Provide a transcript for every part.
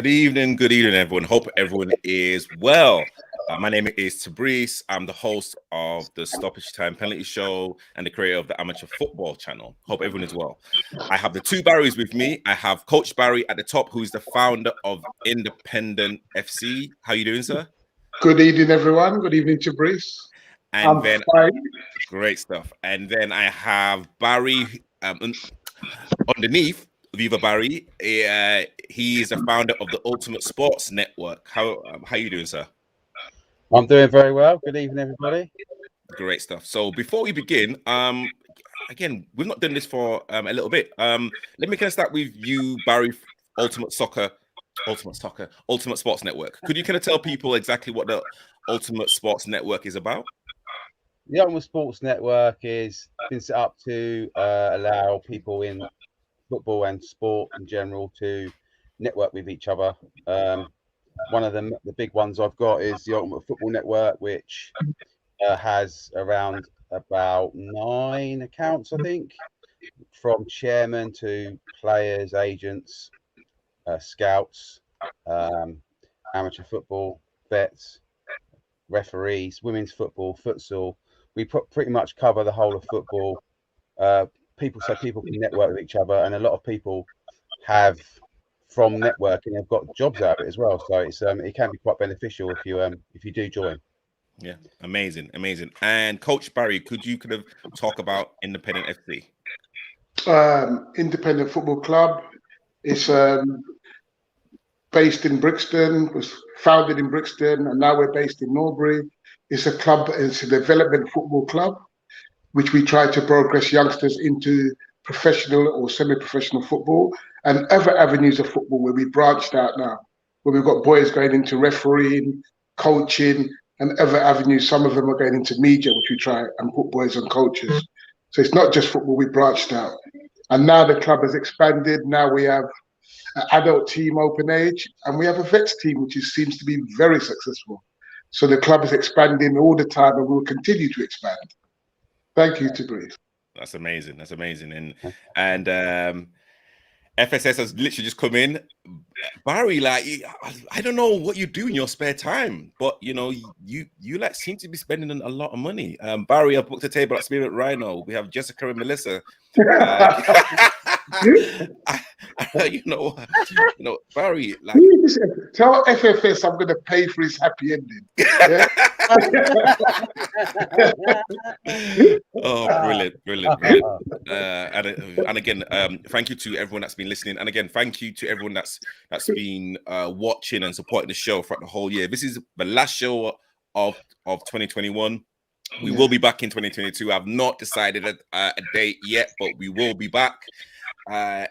Good evening, everyone. Hope everyone is well. My name is Tabrice. I'm the host of the Stoppage Time Penalty Show and the creator of the Amateur Football channel. Hope everyone is well. I have the two Barrys with me. I have Coach Barry at the top, who's the founder of Independent FC. How you doing, sir? Good evening, everyone. Good evening, Tabrice. And I'm then, fine. Great stuff. And then I have Barry underneath. Viva Barry, he is the founder of the Ultimate Sports Network. How you doing, sir? I'm doing very well. Good evening, everybody. Great stuff. So before we begin, again, we've not done this for a little bit. Let me kind of start with you, Barry. Ultimate Sports Network. Could you kind of tell people exactly what the Ultimate Sports Network is about? The Ultimate Sports Network is been set up to allow people in football and sport in general to network with each other. One of the big ones I've got is the Ultimate Football Network, which has around about 9 accounts, I think, from chairman to players, agents, scouts, amateur football, vets, referees, women's football, futsal. We pretty much cover the whole of football. So people can network with each other, and a lot of people have from networking have got jobs out of it as well. So it's it can be quite beneficial if you do join. Yeah, amazing. And Coach Barry, could you kind of talk about Independent FC? Independent Football Club is based in Brixton, was founded in Brixton, and now we're based in Norbury. It's a club, it's a development football club, which we try to progress youngsters into professional or semi-professional football and other avenues of football where we branched out now, where we've got boys going into refereeing, coaching, and other avenues. Some of them are going into media, which we try and put boys on coaches. So it's not just football, we branched out. And now the club has expanded. Now we have an adult team, open age, and we have a vets team, which seems to be very successful. So the club is expanding all the time and will continue to expand. Thank you, Tabrice. That's amazing. And FSS has literally just come in. Barry, like, I don't know what you do in your spare time, but you know, you like seem to be spending a lot of money. Barry, I booked a table at Spirit Rhino. We have Jessica and Melissa. You know, Barry, like, tell FFS I'm going to pay for his happy ending. Yeah? Oh, brilliant. And again, thank you to everyone that's been listening, and again, thank you to everyone that's been watching and supporting the show throughout the whole year. This is the last show of 2021. We will be back in 2022. I've not decided a date yet, but we will be back. Hey,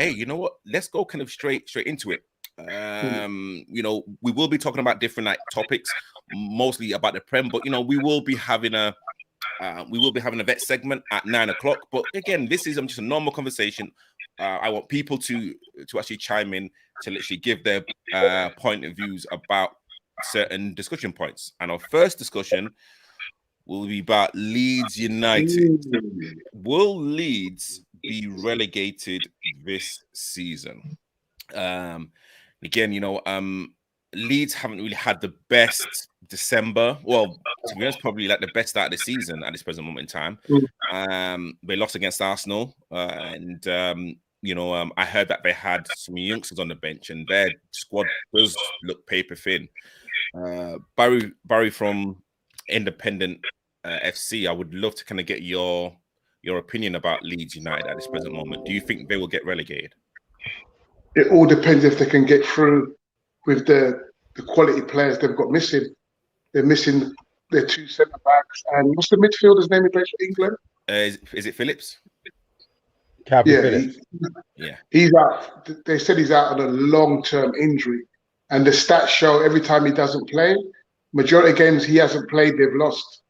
you know what? Let's go kind of straight into it. You know, we will be talking about different topics, mostly about the Prem, but you know, we will be having a vet segment at 9 o'clock. But again, this is just a normal conversation. I want people to actually chime in to literally give their point of views about certain discussion points. And our first discussion will be about Leeds United. Will Leeds be relegated this season? Again, you know, Leeds haven't really had the best December. Well, to be honest, probably like the best start of the season at this present moment in time. They lost against Arsenal, you know, I heard that they had some youngsters on the bench, and their squad does look paper thin. Barry from Independent FC, I would love to kind of get your opinion about Leeds United at this present moment. Do you think they will get relegated? It all depends if they can get through with the quality players they've got missing. They're missing their 2 centre backs, and what's the midfielder's name he plays for England? Is it Phillips? Phillips. He's out. They said he's out on a long-term injury, and the stats show every time he doesn't play, majority of games he hasn't played, they've lost.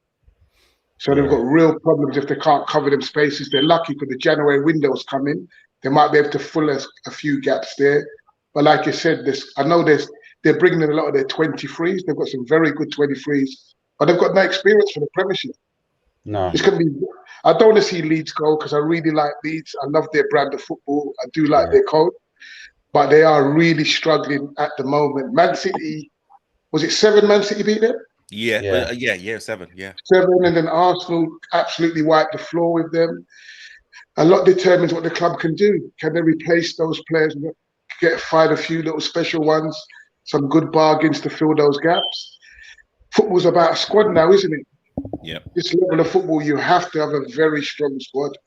So they've got real problems if they can't cover them spaces. They're lucky because the January window's coming. They might be able to fill a few gaps there. But like you said, I know they're bringing in a lot of their 23s. They've got some very good 23s, but they've got no experience for the Premiership. No. It's going to be. I don't want to see Leeds go because I really like Leeds. I love their brand of football. I do like their coach. but they are really struggling at the moment. Man City, was it 7 Man City beat them? Yeah, Yeah. 7, yeah. 7, and then Arsenal absolutely wiped the floor with them. A lot determines what the club can do. Can they replace those players, find a few little special ones, some good bargains to fill those gaps? Football's about a squad now, isn't it? Yeah. This level of football, you have to have a very strong squad.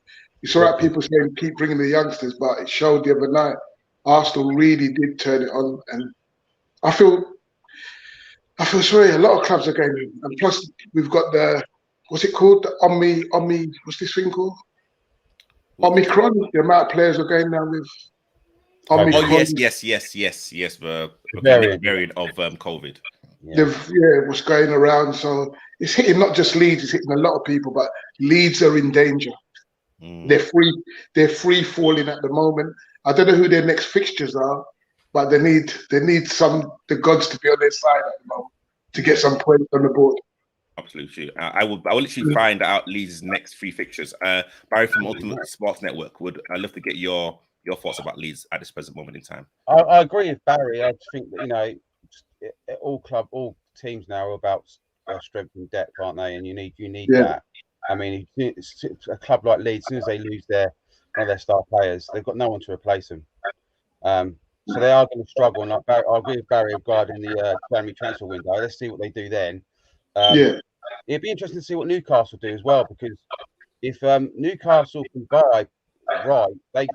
It's all right, people saying keep bringing the youngsters, but it showed the other night. Arsenal really did turn it on, and I feel sorry. A lot of clubs are going, and plus we've got what's it called? The Omni. What's this thing called? Omicron. The amount of players are going now with Omicron. Oh yes. The variant of COVID. Yeah, what's going around. So it's hitting not just Leeds, it's hitting a lot of people, but Leeds are in danger. They're free falling at the moment. I don't know who their next fixtures are, but they need the gods to be on their side at the moment to get some points on the board. Absolutely. I will literally find out Leeds' next 3 fixtures. Barry from Ultimate Sports Network, I'd love to get your thoughts about Leeds at this present moment in time. I agree with Barry. I think that, all teams now are about strength and depth, aren't they? And you need that. I mean, a club like Leeds, as soon as they lose one of their star players, they've got no one to replace them. So they are going to struggle. And I agree with Barry regarding the January transfer window. Let's see what they do then. It'd be interesting to see what Newcastle do as well, because if Newcastle can buy right, they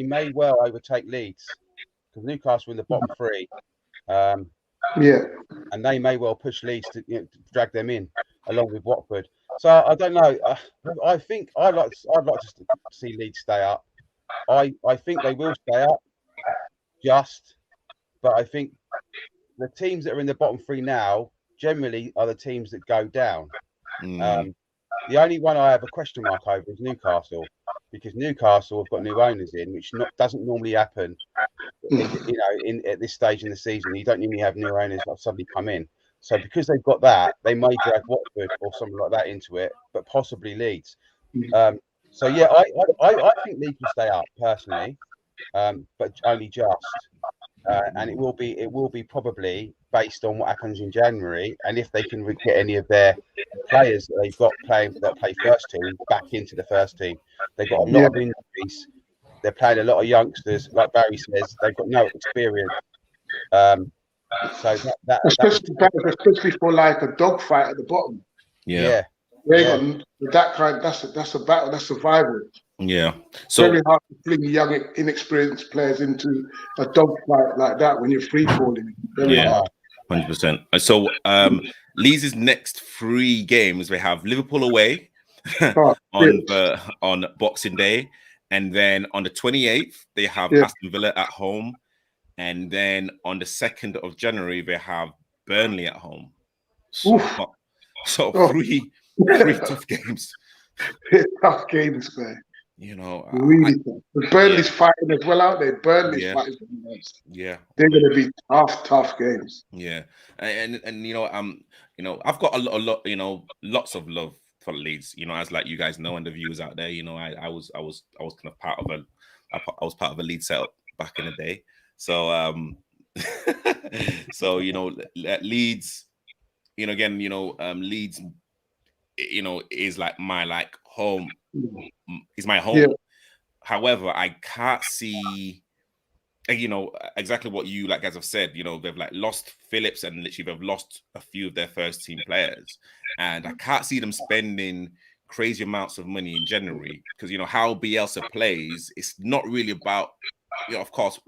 may well overtake Leeds, because Newcastle in the bottom 3. And they may well push Leeds to drag them in along with Watford. So I don't know. I think I'd like to see Leeds stay up. I think they will stay up, but I think the teams that are in the bottom 3 now generally are the teams that go down. The only one I have a question mark over is Newcastle, because Newcastle have got new owners in, which doesn't normally happen. At this stage in the season, you don't normally have new owners that suddenly come in. So because they've got that, they may drag Watford or something like that into it, but possibly Leeds. So yeah, I think Leeds will stay up personally, but only just. And it will be probably based on what happens in January, and if they can get any of their players that they've got that play first team back into the first team. They've got a lot of injuries. They're playing a lot of youngsters, like Barry says. They've got no experience. So especially for like a dogfight at the bottom. Yeah. That's a battle. That's survival. Yeah. So very hard to fling young, inexperienced players into a dogfight like that when you're free falling. Very hard. 100%. So Leeds' next 3 games, we have Liverpool away on Boxing Day, and then on the 28th they have Aston Villa at home, and then on the 2nd of January they have Burnley at home. So 3 tough games. Tough games, man. Really tough. Burnley's fighting as well out there. Burnley's fighting. They're going to be tough games. Yeah, and I've got a lot, lots of love for Leeds. As like you guys know, and the viewers out there, I was kind of part of a Leeds setup back in the day. So Leeds, Leeds, is like my home. Is my home. However, I can't see, exactly what you guys have said. They've lost Phillips, and literally they've lost a few of their first team players, and I can't see them spending crazy amounts of money in January, because how Bielsa plays, it's not really about, of course,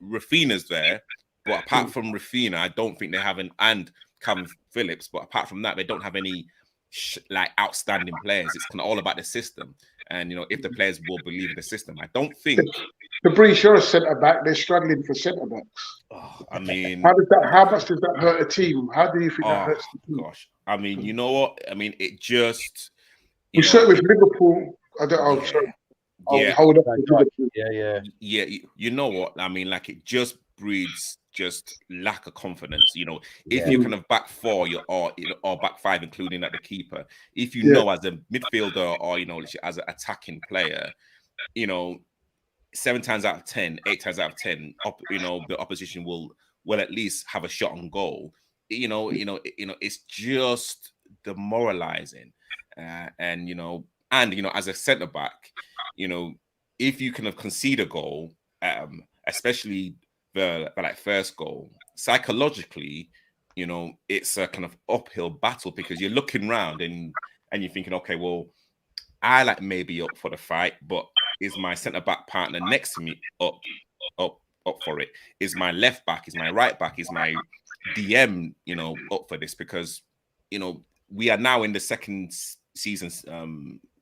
Rafinha's there, but apart from Rafinha, I don't think they have and Calvin Phillips, but apart from that, they don't have any outstanding players. It's kind of all about the system, and if the players will believe in the system. I don't think. Fabrice, you're a centre back. They're struggling for centre backs. I mean, how much does that hurt a team? How do you think that hurts the team? Gosh, I mean, you know what? I mean, it just. We saw it with Liverpool. I don't. Sorry. Hold up. Yeah. You know what? I mean, it just breeds just lack of confidence. If you're kind of back 4, or back 5, including the keeper, if as a midfielder or as an attacking player, 7 times out of 10, 8 times out of 10, the opposition will at least have a shot on goal. It's just demoralizing, and as a centre back, if you kind of concede a goal, especially the like first goal, psychologically, it's a kind of uphill battle because you're looking around and you're thinking, okay, well, I like maybe up for the fight, but is my centre back partner next to me up for it? Is my left back? Is my right back? Is my DM, up for this? Because we are now in the second season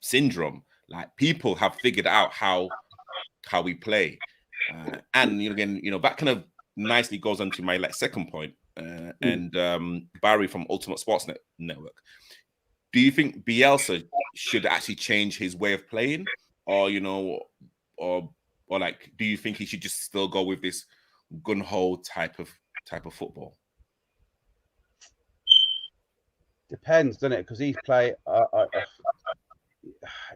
syndrome. Like, people have figured out how we play, and again, that kind of nicely goes on to my second point. And Barry from Ultimate Sports Network. Do you think Bielsa should actually change his way of playing, or like, do you think he should just still go with this gun-ho type of football? Depends, doesn't it? Because he's play.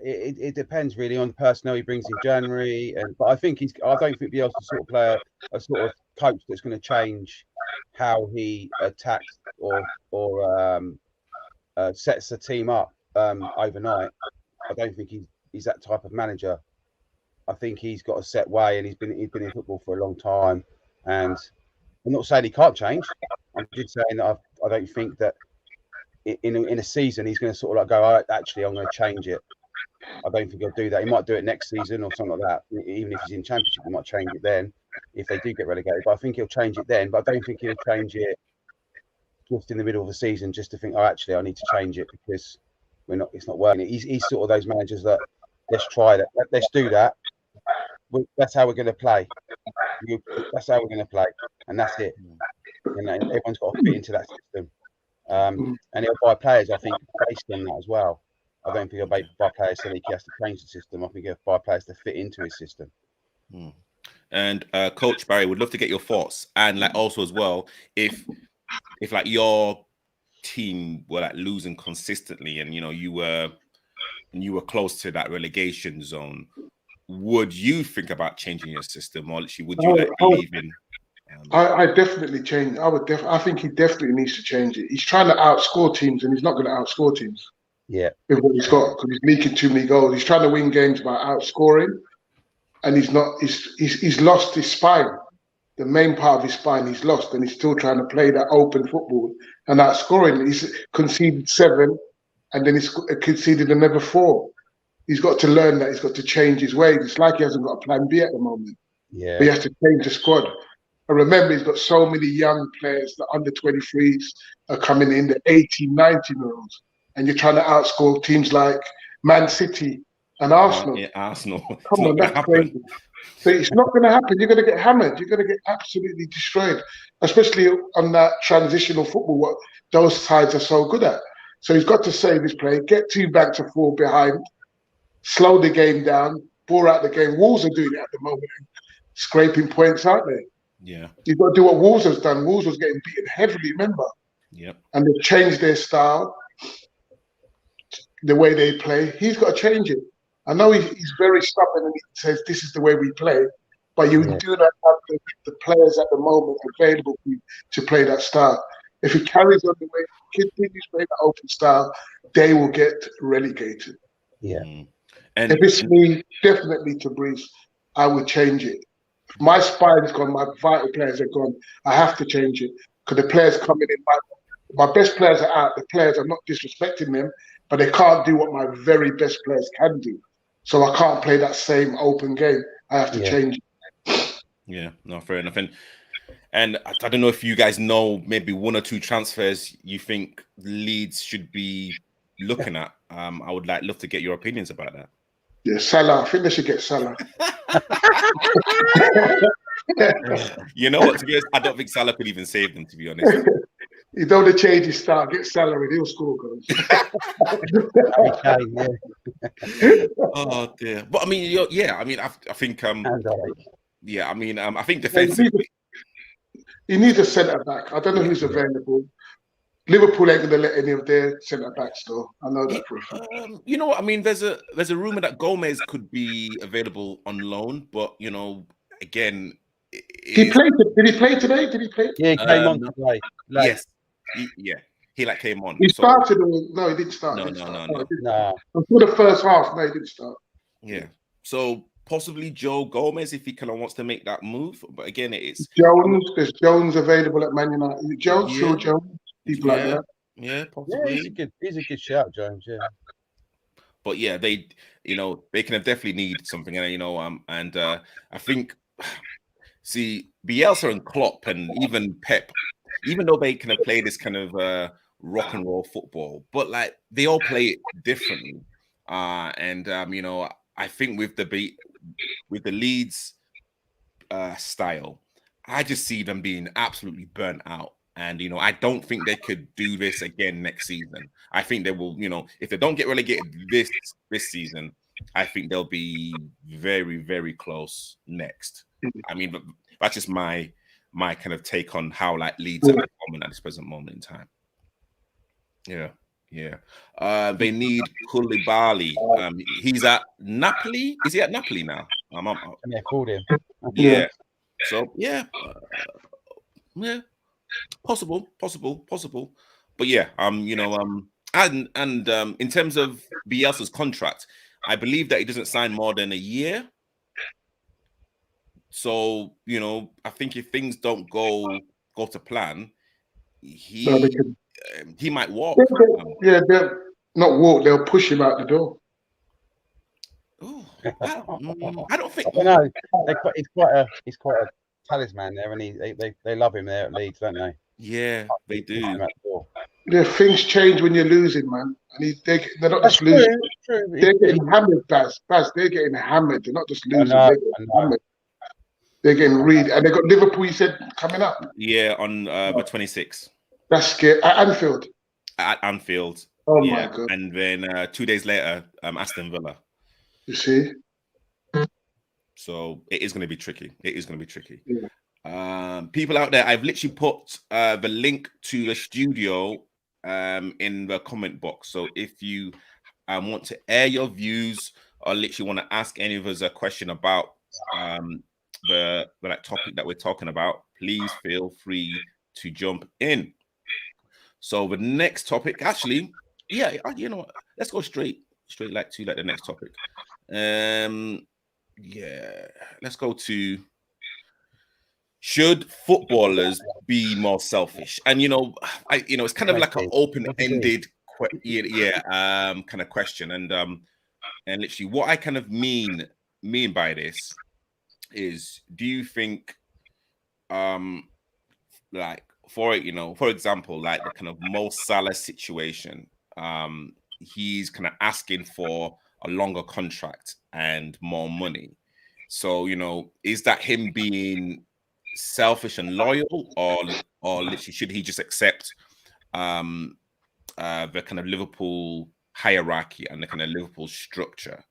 It depends really on the personnel he brings in January, but I don't think Bielsa's the sort of player, a sort of coach that's going to change how he attacks or sets the team up overnight. I don't think he's that type of manager. I think he's got a set way, and he's been in football for a long time. And I'm not saying he can't change. I'm just saying that I don't think that in a season he's going to sort of go, I'm going to change it. I don't think he'll do that. He might do it next season or something like that. Even if he's in Championship, he might change it then if they do get relegated. But I think he'll change it then. But I don't think he'll change it just in the middle of the season just to think, I need to change it because it's not working. He's sort of those managers that, let's try that, let's do that. That's how we're going to play. That's how we're going to play, and that's it. And everyone's got to fit into that system. And he'll buy players, I think, based on that as well. I don't think he'll buy players so he has to change the system. I think he'll buy players to fit into his system. And Coach Barry, would love to get your thoughts, and also as well, if your team were losing consistently, and you were close to that relegation zone, would you think about changing your system, or would you believe in? I definitely change. I think he definitely needs to change it. He's trying to outscore teams, and he's not going to outscore teams. Yeah, with what he's got, because he's leaking too many goals. He's trying to win games by outscoring, and he's not. He's lost his spine. The main part of his spine he's lost, and he's still trying to play that open football and outscoring. He's conceded 7, and then he's conceded another 4. He's got to learn that. He's got to change his ways. It's like he hasn't got a plan B at the moment. Yeah, but he has to change the squad. And remember, he's got so many young players. The under 23s are coming in, the 18, 19-year-olds, and you're trying to outscore teams like Man City and Arsenal. Yeah, Arsenal. Come on, that's crazy. So it's not going to happen. You're going to get hammered. You're going to get absolutely destroyed, especially on that transitional football, what those sides are so good at. So he's got to save his play, get 2 back to 4 behind, slow the game down, bore out the game. Wolves are doing it at the moment, scraping points, aren't they? Yeah. You've got to do what Wolves has done. Wolves was getting beaten heavily, remember? Yep. And they've changed their style, the way they play. He's got to change it. I know he's very stubborn and he says this is the way we play, but you do not have the players at the moment available for you to play that style. If he carries on the way he continues playing that open style, they will get relegated. Yeah. And if it's me, definitely to Breeze, I would change it. If my spine is gone, my vital players are gone, I have to change it. Because the players coming in, my best players are out. The players, I'm not disrespecting them, but they can't do what my very best players can do. So I can't play that same open game. I have to change it. Yeah, no, fair enough. And I don't know if you guys know maybe 1 or 2 transfers you think Leeds should be looking at. I would love to get your opinions about that. Yeah, Salah. I think they should get Salah. You know what? To be honest, I don't think Salah could even save them, to be honest. You don't want to change his style. Get Salah and he'll score goals. Oh dear. But I mean, yeah. I mean, I think. Yeah. I mean, I think defensively, he needs a centre back. I don't know who's available. Liverpool ain't going to let any of their centre backs go. I know that for a fact. You know what I mean? There's a rumor that Gomez could be available on loan, but you know, again, He played. Did he play today? Did he play? Yeah, he came on no, today. yes, he like came on. He So started. No, he didn't start. no, Didn't no, start. no, no. Nah. Until the first half, no, he didn't start. Yeah. So possibly Joe Gomez if he kind of wants to make that move, but again, it's Jones. There's Jones available at Man United. Is it Jones, Yeah. Phil Jones, people like that. Yeah, Yeah, possibly. he's a good shout, Jones. Yeah. But yeah, they can definitely need something, and I think see Bielsa and Klopp and even Pep, even though they kind of play this kind of rock and roll football, but like they all play it differently. I think with the Leeds style, I just see them being absolutely burnt out. And I don't think they could do this again next season. I think they will, if they don't get relegated this season, I think they'll be very, very close next. I mean, that's just my kind of take on how like Leeds are performing at this present moment in time. Yeah. They need Koulibaly. He's at Napoli. Is he at Napoli now? Yeah, called him. Yeah. So yeah. Possible. But yeah, and in terms of Bielsa's contract, I believe that he doesn't sign more than a year. So, I think if things don't go to plan, he might walk. They'll not walk, they'll push him out the door. I don't think. I know. He's quite a talisman there, and they love him there at Leeds, don't they? Yeah, they do. Yeah, things change when you're losing, man. And they're not just losing. True. They're getting hammered, Baz. They're getting hammered. They're not just losing. I They're getting hammered. They're getting really, and they've got Liverpool. You said coming up. Yeah, on the 26th. That's scary. At Anfield. At Anfield. Oh my God. And then 2 days later, Aston Villa. You see. So it is going to be tricky. Yeah. People out there, I've literally put the link to the studio in the comment box. So if you want to air your views or literally want to ask any of us a question about the topic that we're talking about, please feel free to jump in. So the next topic, actually, yeah, you know what? Let's go straight to the next topic. Yeah, let's go to, should footballers be more selfish? And it's kind of like an open-ended kind of question. And literally what I kind of mean by this is, do you think like for example, like the kind of Mo Salah situation, he's kind of asking for a longer contract and more money. So, is that him being selfish and loyal, or literally should he just accept the kind of Liverpool hierarchy and the kind of Liverpool structure?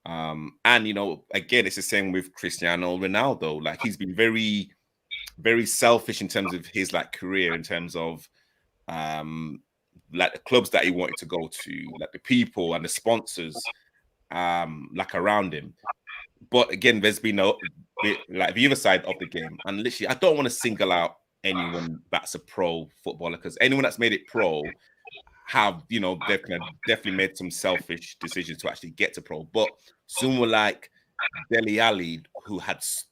And again, it's the same with Cristiano Ronaldo. Like, he's been very, very selfish in terms of his like career, in terms of like the clubs that he wanted to go to, like the people and the sponsors like around him. But again, there's been like the other side of the game, and literally I don't want to single out anyone that's a pro footballer, because anyone that's made it pro have, they've kind of definitely made some selfish decisions to actually get to pro. But someone like Dele Alli, who has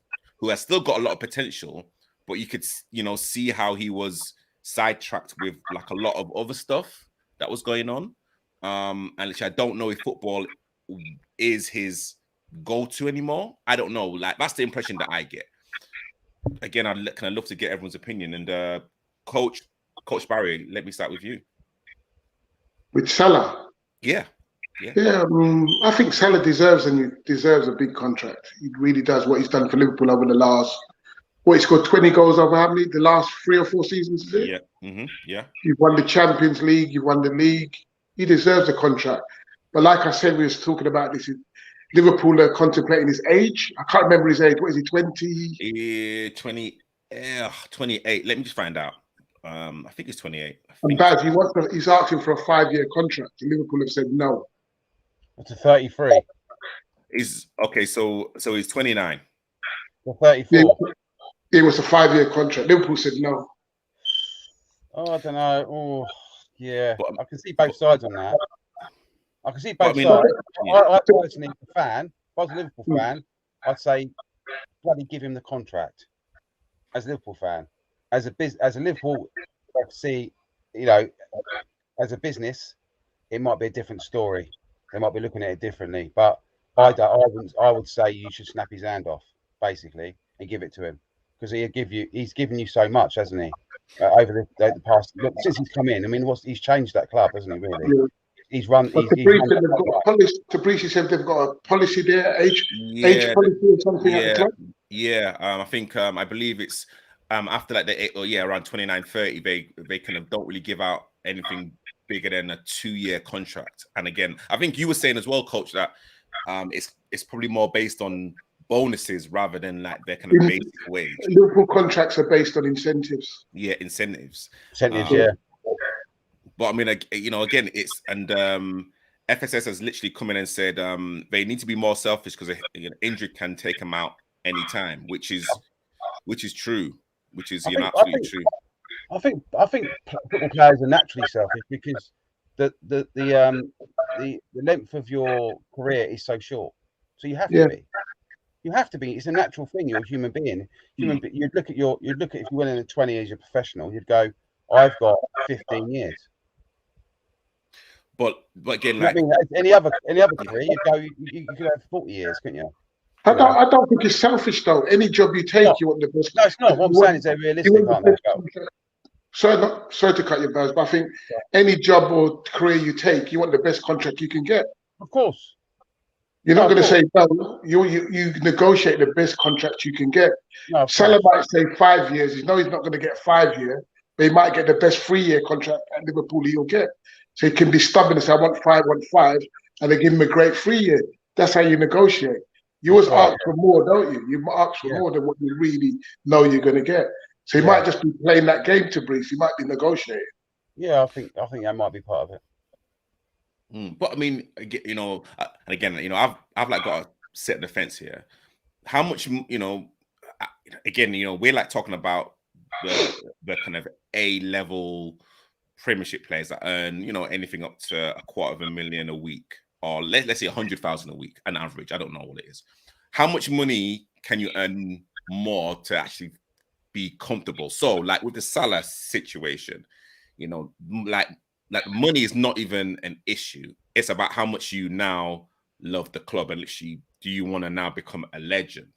still got a lot of potential, but you could see how he was sidetracked with like a lot of other stuff that was going on. And literally I don't know if football is his go-to anymore. I don't know. Like, that's the impression that I get. Again, I'd love to get everyone's opinion. And Coach Barry, let me start with you. With Salah. Yeah. I think Salah deserves a big contract. He really does. What he's done for Liverpool over the last, he scored 20 goals over how many? The last 3 or 4 seasons, is it? Yeah. Mm-hmm. Yeah. You've won the Champions League. You've won the league. He deserves a contract. But like I said, we was talking about this. Liverpool are contemplating his age. I can't remember his age. What is he, 20? 28. Let me just find out. I think he's 28. And Baz, he's asking for a 5-year contract. Liverpool have said no. To 33. Is okay. So he's 29. To 34. It was a 5-year contract. Liverpool said no. Oh, I don't know. Oh, yeah. But, I can see both sides on that. I can see both I mean, sides. yeah. I personally, a fan, if I was a Liverpool fan, I'd say, bloody give him the contract. As a Liverpool fan, as a Liverpool FC, you know, as a business, it might be a different story. They might be looking at it differently. But I would say you should snap his hand off, basically, and give it to him, because he's given you so much, hasn't he? Over the past, look, since he's come in. I mean, he's changed that club, hasn't he? Really, Yeah. he's run. Tabrizi said they've got a policy there, age policy or something at the club. Yeah, I think I believe it's after like around 29, 30, they kind of don't really give out anything bigger than a 2-year contract. And again, I think you were saying as well, Coach, that it's probably more based on bonuses rather than like their kind of basic wage. Liverpool contracts are based on incentives. Yeah, incentives. Yeah. But I mean, again, it's FSS has literally come in and said they need to be more selfish because injury can take them out anytime, which is true, which is absolutely true. I think football players are naturally selfish because the length of your career is so short, so you have to be. You have to be. It's a natural thing. You're a human being. You'd look at if you went in at 20 as a professional, you'd go, I've got 15 years. But again, like any other career, you could have 40 years, couldn't you? I don't think it's selfish though. Any job you take, you want the best. No, it's not. What I'm saying is they're realistic, aren't they? Sorry to cut your Buzz, but I think any job or career you take, you want the best contract you can get. Of course. You're not going to say no. You negotiate the best contract you can get. No, Salah might say 5 years. You know he's not going to get 5 years, but he might get the best 3-year contract at Liverpool he'll get. So he can be stubborn and say, I want 5, and they give him a great 3-year. That's how you negotiate. You always ask for more, don't you? You ask for more than what you really know you're going to get. So he might just be playing that game to Breeze. He might be negotiating. Yeah, I think that might be part of it. But I mean, and again, I've like got to set the fence here. How much, again, we're like talking about the kind of A-level Premiership players that earn, anything up to $250,000 a week, or let's say 100,000 a week, an average. I don't know what it is. How much money can you earn more to actually be comfortable? So, like with the Salah situation, like money is not even an issue. It's about how much you now love the club and literally do you want to now become a legend.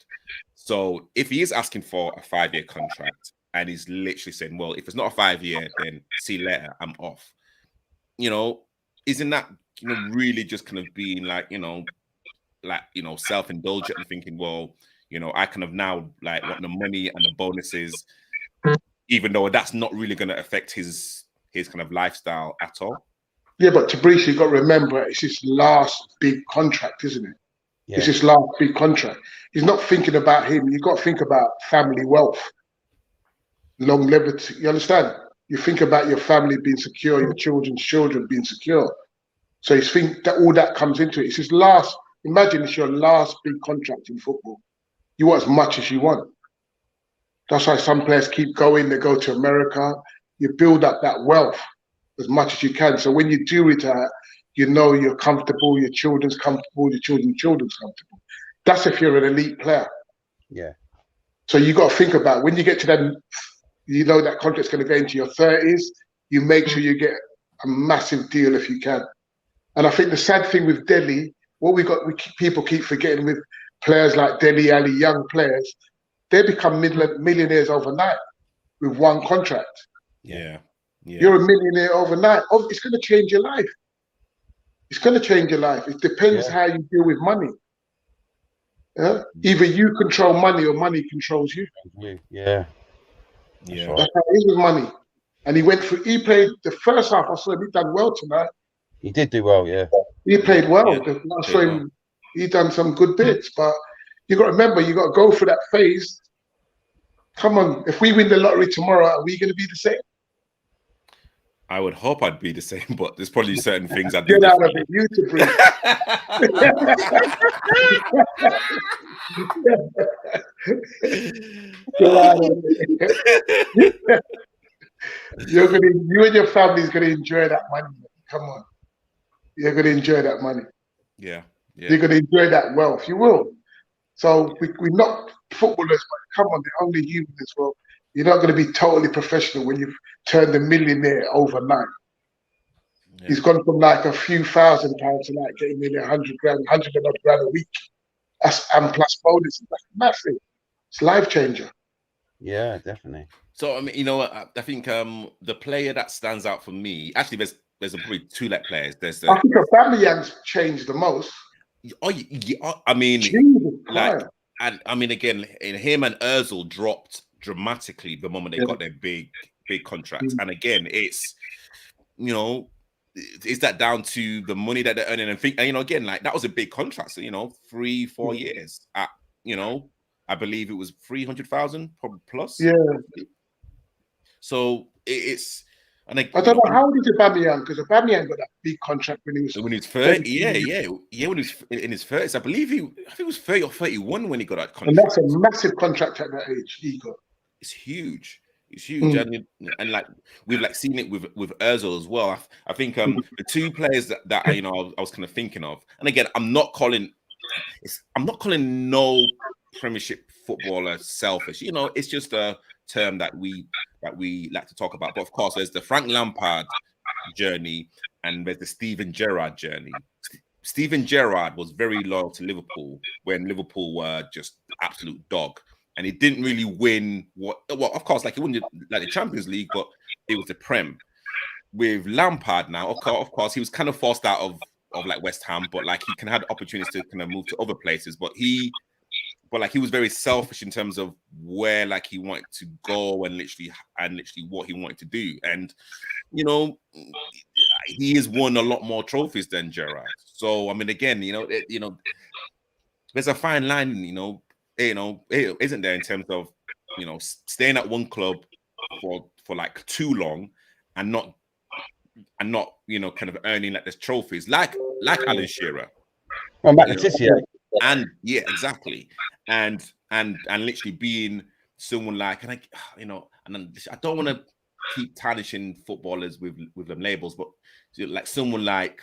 So if he is asking for a 5-year contract and he's literally saying, well, if it's not a 5-year, then see you later, I'm off. Isn't that really just kind of being self-indulgent and thinking, well, I kind of now like want the money and the bonuses, even though that's not really going to affect his kind of lifestyle at all. Yeah, but Tabrizi, you've got to remember, it's his last big contract, isn't it? Yeah. It's his last big contract. He's not thinking about him. You've got to think about family wealth, longevity. You understand? You think about your family being secure, your children's children being secure. So you think that all that comes into it. It's his last, imagine it's your last big contract in football. You want as much as you want. That's why some players keep going. They go to America. You build up that wealth as much as you can. So when you do retire, you're comfortable, your children's comfortable, your children's comfortable. That's if you're an elite player. Yeah. So you got to think about when you get to that, that contract's going to go into your 30s, you make sure you get a massive deal if you can. And I think the sad thing with Delhi, people keep forgetting with players like Dele Alli, young players, they become millionaires overnight with one contract. Yeah. You're a millionaire overnight. Oh, it's going to change your life. It's going to change your life. It depends how you deal with money. Yeah? Either you control money or money controls you. Yeah. That's how it is with money. And he played the first half. I saw him, he done well tonight. He did do well, yeah. He played well. I saw him, he done some good bits. But you got to remember, you got to go through that phase. Come on, if we win the lottery tomorrow, are we going to be the same? I would hope I'd be the same, but there's probably certain things I do. Get out of it, you to breathe. Get out of it. You and your family's gonna enjoy that money. Come on, you're gonna enjoy that money. Yeah. You're gonna enjoy that wealth. You will. So we're not footballers, but come on, they're only human as well. You're not going to be totally professional when you've turned a millionaire overnight. Yeah. He's gone from like a few £1,000 to like getting nearly 100 grand, 100 and odd grand a week. And plus bonuses. That's massive. It's life changer. Yeah, definitely. So I mean, you know what? I think the player that stands out for me, actually, there's probably two players. I think Aubameyang's changed the most. Oh, yeah, I mean, and I mean, again, him and Özil dropped dramatically the moment they got their big contracts. And again, it's, you know, is that down to the money that they're earning? And you know, again, like that was a big contract. So, you know, 3-4 years at, you know, I believe it was 300,000 plus. Yeah. So it's. And I don't know how old is Aubameyang, because Aubameyang got that big contract when he was 30. Yeah. When he was in his 30s, I think it was 30 or 31 when he got that contract. And that's a massive contract at that age he got. It's huge. It's huge, and like we've like seen it with Özil as well. I think the two players that you know I was kind of thinking of, and again I'm not calling no Premiership footballer selfish. You know, it's just a term that we like to talk about. But of course, there's the Frank Lampard journey and there's the Steven Gerrard journey. Steven Gerrard was very loyal to Liverpool when Liverpool were just absolute dog, and he didn't really win well, of course, like he won like the Champions League, but it was the Prem. With Lampard now, of course, he was kind of forced out of like West Ham, but like he can have opportunities to kind of move to other places, but he was very selfish in terms of where like he wanted to go and literally what he wanted to do. And you know, he has won a lot more trophies than Gerrard. So I mean, again, you know, there's a fine line, you know, isn't there, in terms of, you know, staying at one club for like too long and not you know, kind of earning like this trophies like Alan Shearer. Well, Matt Letizia. And yeah, exactly. And literally being someone like, and you know, and I don't want to keep tarnishing footballers with them labels, but like someone like,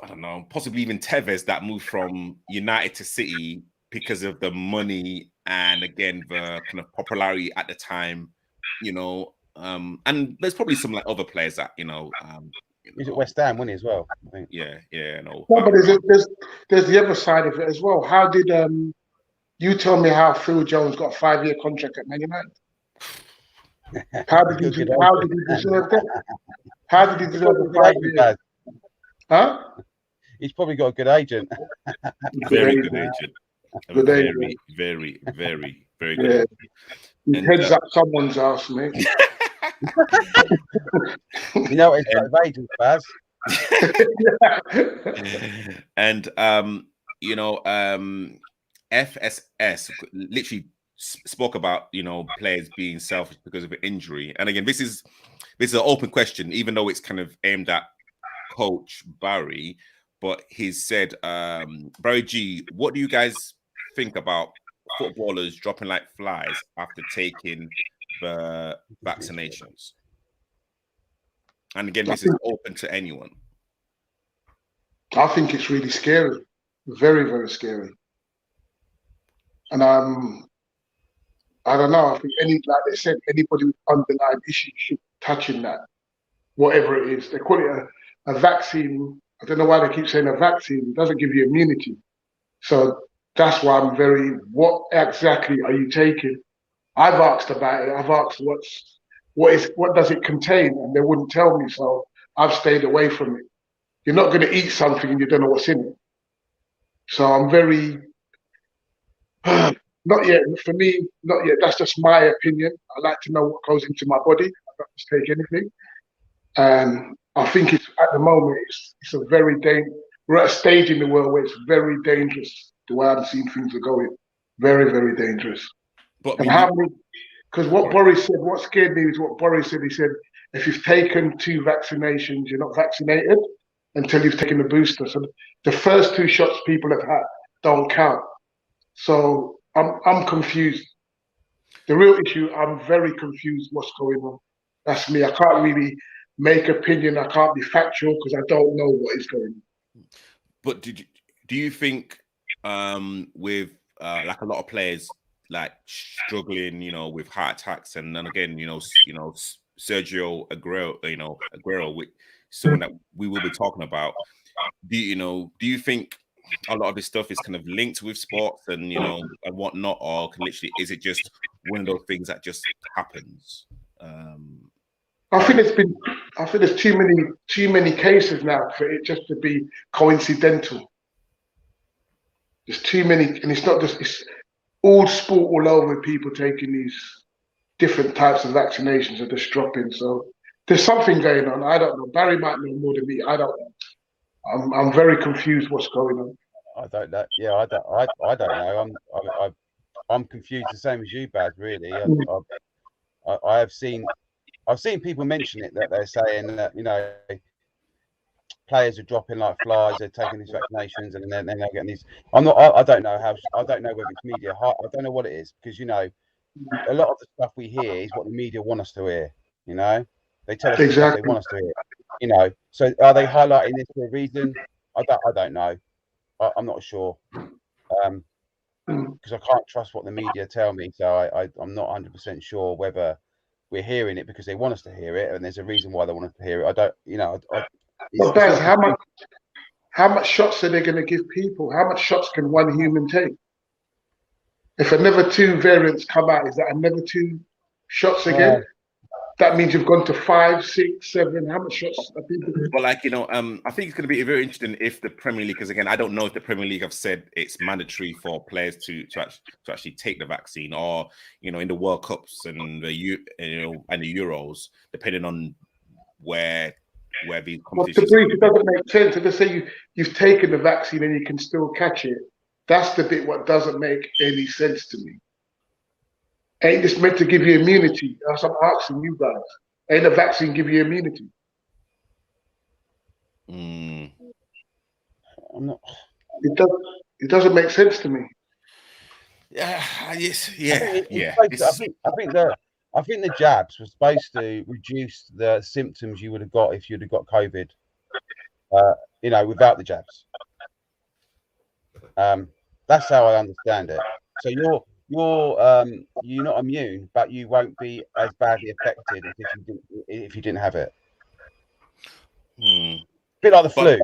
I don't know, possibly even Tevez, that moved from United to City because of the money and again the kind of popularity at the time, you know. And there's probably some like other players that, you know, he's at West Ham, wasn't he, as well? I think. Yeah, no. No, but there's the other side of it as well. How did you tell me how Phil Jones got a 5-year contract at Man United? How did he deserve that? How did he deserve the 5 years? Huh? He's probably got a good agent. Very good agent. Very, very, very, very good. Yeah. He heads up someone's ass, mate. You know what his agent, Baz? And you know, FSS literally spoke about, you know, players being selfish because of an injury. And again, this is an open question, even though it's kind of aimed at Coach Barry. But he said, Barry G, what do you guys think about footballers dropping like flies after taking the vaccinations? And again, this is open to anyone. I think it's really scary, very, very scary. And I don't know. I think like they said, anybody with underlying issues should touch in that, whatever it is. They call it a vaccine. I don't know why they keep saying a vaccine. It doesn't give you immunity. So that's why I'm what exactly are you taking? I've asked about it. I've asked what does it contain? And they wouldn't tell me. So I've stayed away from it. You're not going to eat something and you don't know what's in it. So I'm very, not yet. For me, not yet. That's just my opinion. I like to know what goes into my body. I don't just take anything. And I think it's at the moment it's a very dangerous. We're at a stage in the world where it's very dangerous. The way I'm seeing things are going, very, very dangerous. But and how many? Because what Boris said, what scared me is what Boris said. He said if you've taken 2 vaccinations, you're not vaccinated until you've taken the booster. So the first 2 shots people have had don't count. So I'm confused. The real issue, I'm very confused what's going on. That's me. I can't really make opinion. I can't be factual because I don't know what is going on. But do you think with like a lot of players like struggling, with heart attacks, and then again, Sergio Aguero, with someone that we will be talking about. Do you think a lot of this stuff is kind of linked with sports and and whatnot, or literally is it just one of those things that just happens? I think there's too many cases now for it just to be coincidental. There's too many, and it's all sport all over, people taking these different types of vaccinations are just dropping. So there's something going on. I don't know. Barry might know more than me. I don't know. I'm very confused what's going on. I don't know. Yeah, I don't know. I'm confused the same as you, Baz. Really, I've seen people mention it, that they're saying that players are dropping like flies. They're taking these vaccinations and then they're getting these. I don't know whether it's media. I don't know what it is, because a lot of the stuff we hear is what the media want us to hear. They tell us exactly what they want us to hear. So are they highlighting this for a reason? I don't know. I'm not sure, because I can't trust what the media tell me. So I'm not 100% sure whether we're hearing it because they want us to hear it, and there's a reason why they want us to hear it. I don't. But Baz, how much shots are they going to give people? How much shots can one human take? If another 2 variants come out, is that another 2 shots again? That means you've gone to 5, 6, 7. How much shots are people doing? Well, I think it's going to be very interesting if the Premier League, because again, I don't know if the Premier League have said it's mandatory for players to actually take the vaccine, or in the World Cups and the and the Euros, depending on where these competitions. The brief, it doesn't make sense. If they say you've taken the vaccine and you can still catch it, that's the bit what doesn't make any sense to me. Ain't this meant to give you immunity? That's what I'm asking you guys. Ain't a vaccine give you immunity? I'm not. It doesn't make sense to me. Yeah. Yes. Yeah. I think the jabs were supposed to reduce the symptoms you would have got if you'd have got COVID. Without the jabs. That's how I understand it. So you're not immune, but you won't be as badly affected if you didn't have it. A bit like the flu.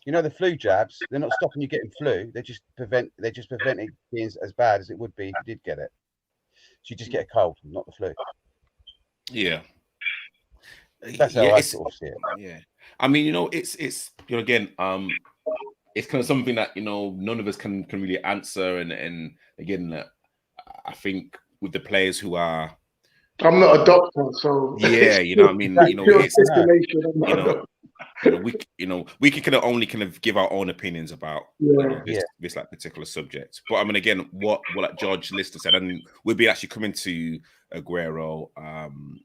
The flu jabs, they're not stopping you getting flu. They're just preventing it being as bad as it would be if you did get it. So you just get a cold, not the flu. Yeah. That's how I sort of see it. Yeah. I mean, it's again, it's kind of something that none of us can really answer, and again, I think with the players who are, I'm not a doctor, so yeah, I mean, we can only give our own opinions about this like particular subject. But I mean, again, what like George Lister said, and we'll be actually coming to Aguero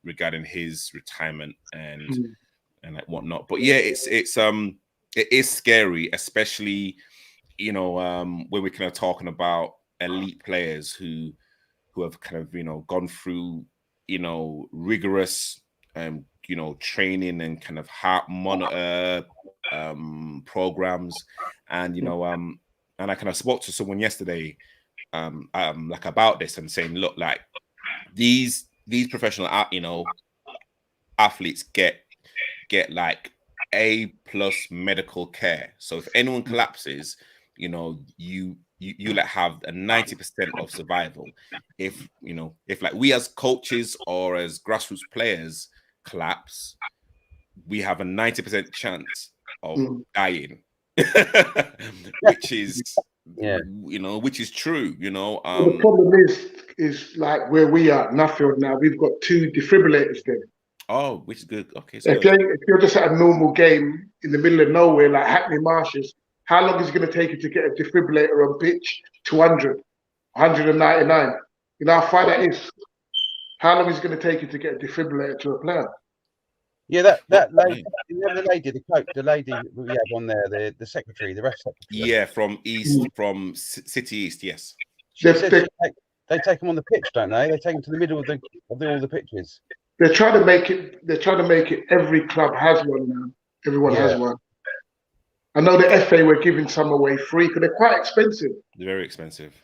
regarding his retirement and like whatnot. But yeah, it is scary, especially when we're kind of talking about elite players who have kind of gone through rigorous training and kind of heart monitor programs, and and I kind of spoke to someone yesterday like about this and saying, look, like these professional athletes get like A+ medical care. So if anyone collapses, you let have a 90% of survival. If like we as coaches or as grassroots players collapse, we have a 90% chance of dying, which is which is true. The problem is like where we are at Nuffield now. We've got 2 defibrillators there. Oh, which is good. Okay, so if you're just at a normal game in the middle of nowhere, like Hackney Marshes, how long is it going to take you to get a defibrillator on pitch? 200, 199. You know how far that is? How long is it going to take you to get a defibrillator to a player? Yeah, that lady, the lady, the lady we have on there, the secretary, the ref secretary. Yeah, from City East. Yes. She said they take them on the pitch, don't they? They take them to the middle of all the pitches. They're trying to make it. They're trying to make it. Every club has one now. Everyone has one. I know the FA were giving some away free because they're quite expensive. They're very expensive.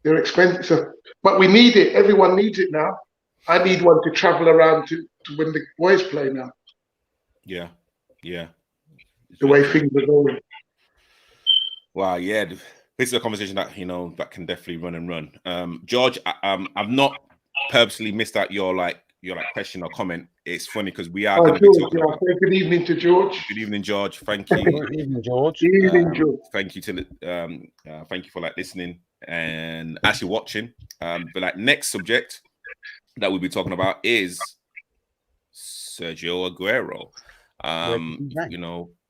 They're expensive, but we need it. Everyone needs it now. I need one to travel around to when the boys play now. Yeah. The way things are going. Wow, yeah. This is a conversation that that can definitely run. George, I've not purposely missed out your question or comment. It's funny because we are going to be talking about. Good evening to George. Good evening, George. Thank you. Good evening, George. Good evening, George. Thank you thank you for listening and actually watching. But next subject that we'll be talking about is Sergio Aguero.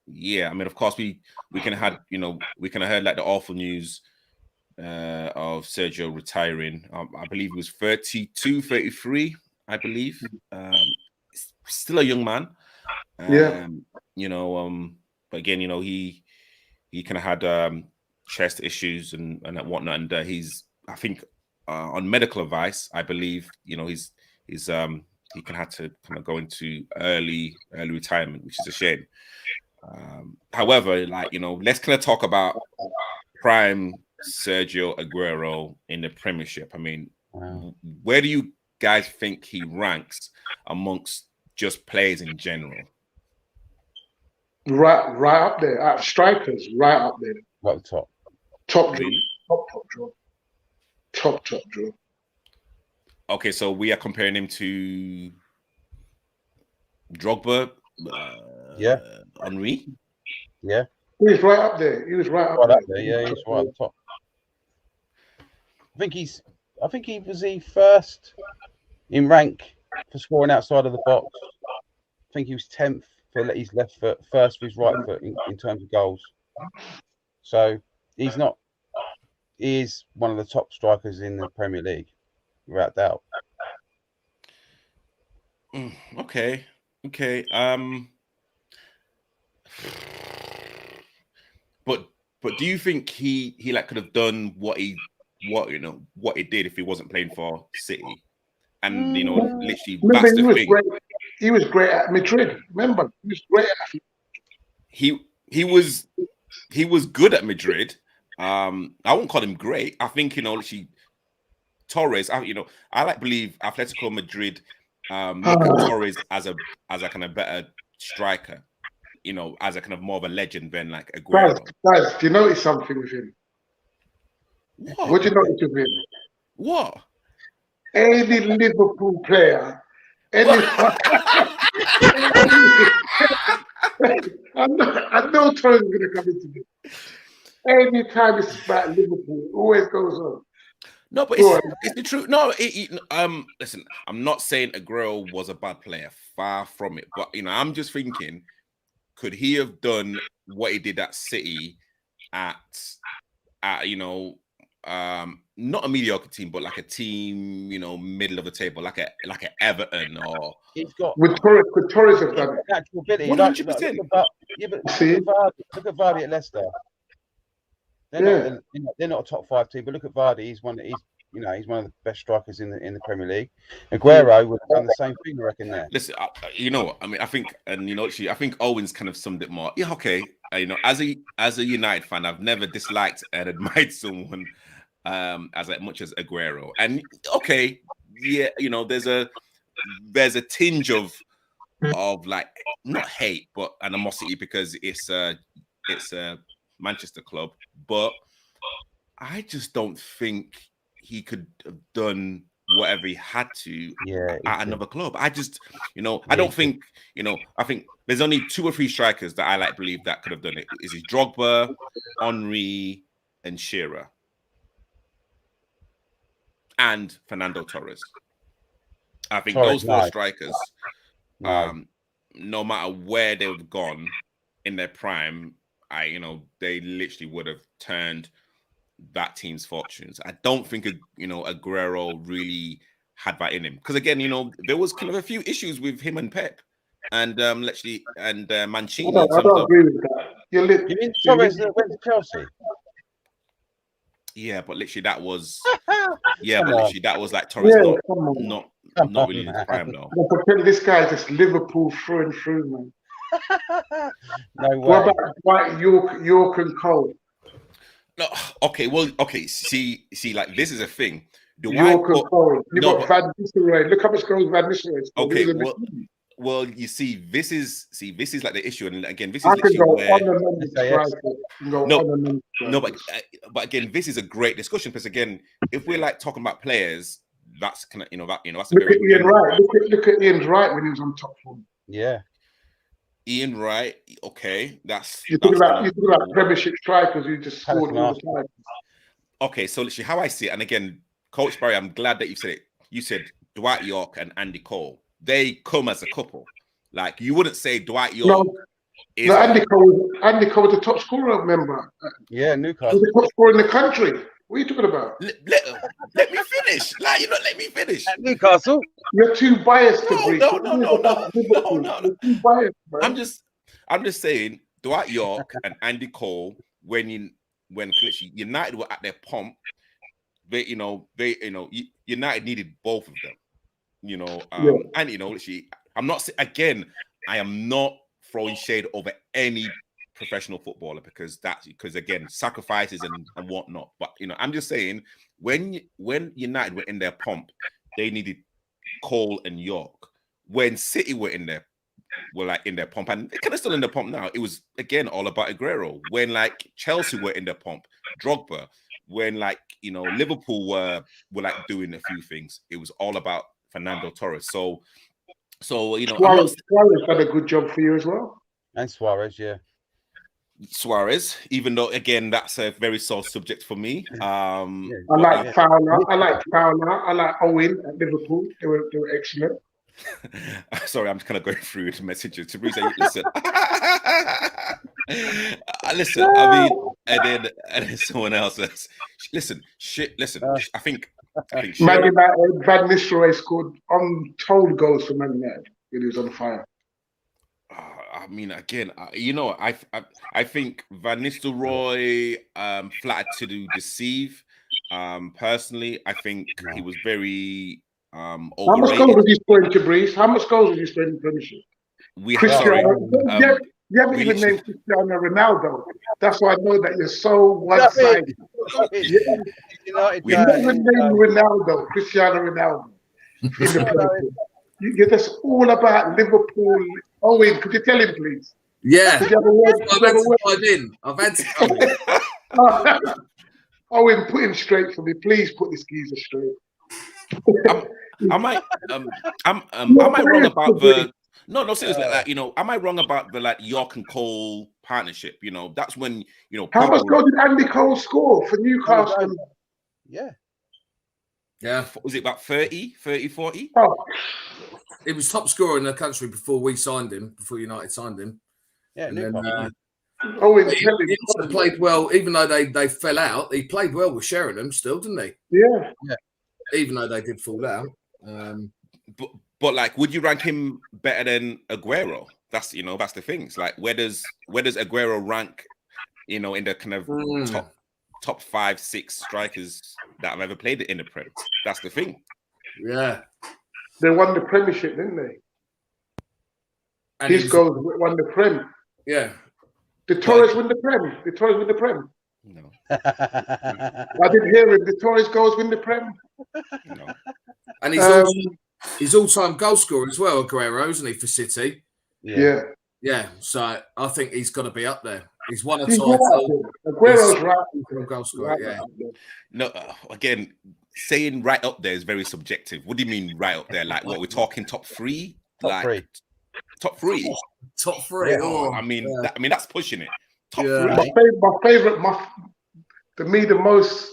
Yeah, I mean, of course, we can have heard the awful news of Sergio retiring. I believe he was 32, 33, I believe. Still a young man. But again, he kind of had chest issues and whatnot, and I think on medical advice, I believe, he can have to kind of go into early retirement, which is a shame. However, let's kind of talk about prime Sergio Aguero in the Premiership. I mean, where do you guys think he ranks amongst just players in general? Right up there. Strikers, right up there. Right at the top. Top draw. Top draw. Okay, so we are comparing him to Drogba. Henry. Yeah. He was right up there. He was right up there. Yeah, he's right at the top. I think he was the first in rank for scoring outside of the box. I think he was 10th for his left foot, first for his right foot in terms of goals. So he is one of the top strikers in the Premier League, without doubt. Okay. But do you think he could have done what he did if he wasn't playing for City? And literally that's the thing. He was great at Madrid. Remember, he was great at he was good at Madrid. I won't call him great. I think Torres. I believe Atletico Madrid look at Torres as a kind of better striker. As a kind of more of a legend than Aguero. Guys, do you notice something with him? What do you notice with him? What? Any Liverpool player, I know Torres is going to come into this. Anytime it's about Liverpool, it always goes on. No, but it's the truth. No, listen, I'm not saying Aguero was a bad player. Far from it. But I'm just thinking, could he have done what he did at City at not a mediocre team, but like a team, middle of the table, like a Everton or with Torres have done it. Natural ability. 100%. Look at Vardy at Leicester. They're not a top 5 team, but look at Vardy. He's one of the best strikers in the Premier League. Aguero would have done the same thing, I reckon. There. Listen, I think, I think Owen's kind of summed it more. Yeah, okay. As a United fan, I've never disliked and admired someone as much as Aguero. And okay, yeah, there's a tinge of not hate but animosity because it's a Manchester club, but I just don't think he could have done whatever he had to at another club. I just, I don't think, I think there's only 2 or 3 strikers that I believe that could have done it. Is it Drogba, Henry, and Shearer, and Fernando Torres? I think those 4 strikers, no matter where they would have gone in their prime, they literally would have turned that team's fortunes. I don't think Aguero really had that in him. Because again, you know, there was kind of a few issues with him and Pep and Mancini. I don't agree with that. You mean Torres that went to Chelsea? Yeah, but literally that was like Torres not really in his prime though. This guy just Liverpool through and through, man. No way. What about Dwight York and Cole? No, okay. See, like this is a thing. York and Cole. You've got Van Nistelrooy. Look how much goals Van Nistelrooy. Okay, well, you see, this is like the issue, and again, this is I the can issue go where but again, this is a great discussion because again, if we're like talking about players, that's kind of that's a look at Ian Wright. Look at Ian Wright when he was on top form. Yeah. Ian Wright, okay, you talk about Premiership strikers who just scored all the time. Okay, so literally how I see it, and again, Coach Barry, I'm glad that you said it. You said Dwight York and Andy Cole. They come as a couple. Like you wouldn't say Dwight York. No, Andy Cole was the top scorer, remember? Yeah, Newcastle. He was the top scorer in the country. What are you talking about? Let me finish. Like you don't let me finish. At Newcastle. You're too biased to breathe. No. You're too biased, man. I'm just saying Dwight York and Andy Cole when United were at their pomp, United needed both of them. And I'm not I am not throwing shade over any professional footballer because again, sacrifices and whatnot. But I'm just saying when United were in their pomp, they needed Cole and York. When City were in their pomp, and they're kind of still in the pomp now. It was again all about Aguero. When like Chelsea were in their pomp, Drogba. When Liverpool were like doing a few things, it was all about Fernando Torres. So Suarez had a good job for you as well. And Suarez, yeah. Suarez, even though again that's a very sore subject for me. I like Fowler. I like Owen at Liverpool. They were excellent. Sorry, I'm just kind of going through the messages. Teresa, listen. Listen, I mean, and then someone else says, listen. I think Man United, Van Nistelrooy scored untold goals for Man United when he was on fire. I mean, again, I think Van Nistelrooy flattered to deceive. Personally, I think he was very overrated. How much goals was he scoring, Cabrice? How much goals was he scoring in the Premiership? You haven't even named Cristiano Ronaldo. That's why I know that you're so one-sided. We never named Ronaldo, Cristiano Ronaldo. You're just all about Liverpool. Owen, could you tell him, please? Yeah. I've had to come in. Owen, put him straight for me. Please put this geezer straight. Am I wrong about the... No, seriously, am I wrong about the York and Cole partnership? That's when How much goals did Andy Cole score for Newcastle? Yeah. Was it about 30, 40? Oh. He was top scorer in the country before United signed him. Yeah, and then, he also played well, even though they fell out. He played well with Sheringham still, didn't he? Yeah. Even though they did fall out. But would you rank him better than Aguero? That's the thing. It's like where does Aguero rank? In the kind of top 5-6 strikers that have ever played in the Prem. That's the thing. Yeah, they won the Premiership, didn't they? And his goals won the Prem. Yeah. Did Torres win the Prem? Did Torres win the Prem? No. I didn't hear him. Did Torres goals win the Prem? No. And he's all-time goal scorer as well, Aguero, isn't he, for City? Yeah. Yeah. So I think he's got to be up there. He's won a title. Aguero's right. Goal scorer, yeah. No, again, saying right up there is very subjective. What do you mean right up there? Like what we're talking top 3? Top 3. Top 3. Top 3. Yeah. I mean, that's pushing it. Top 3. My favorite, the most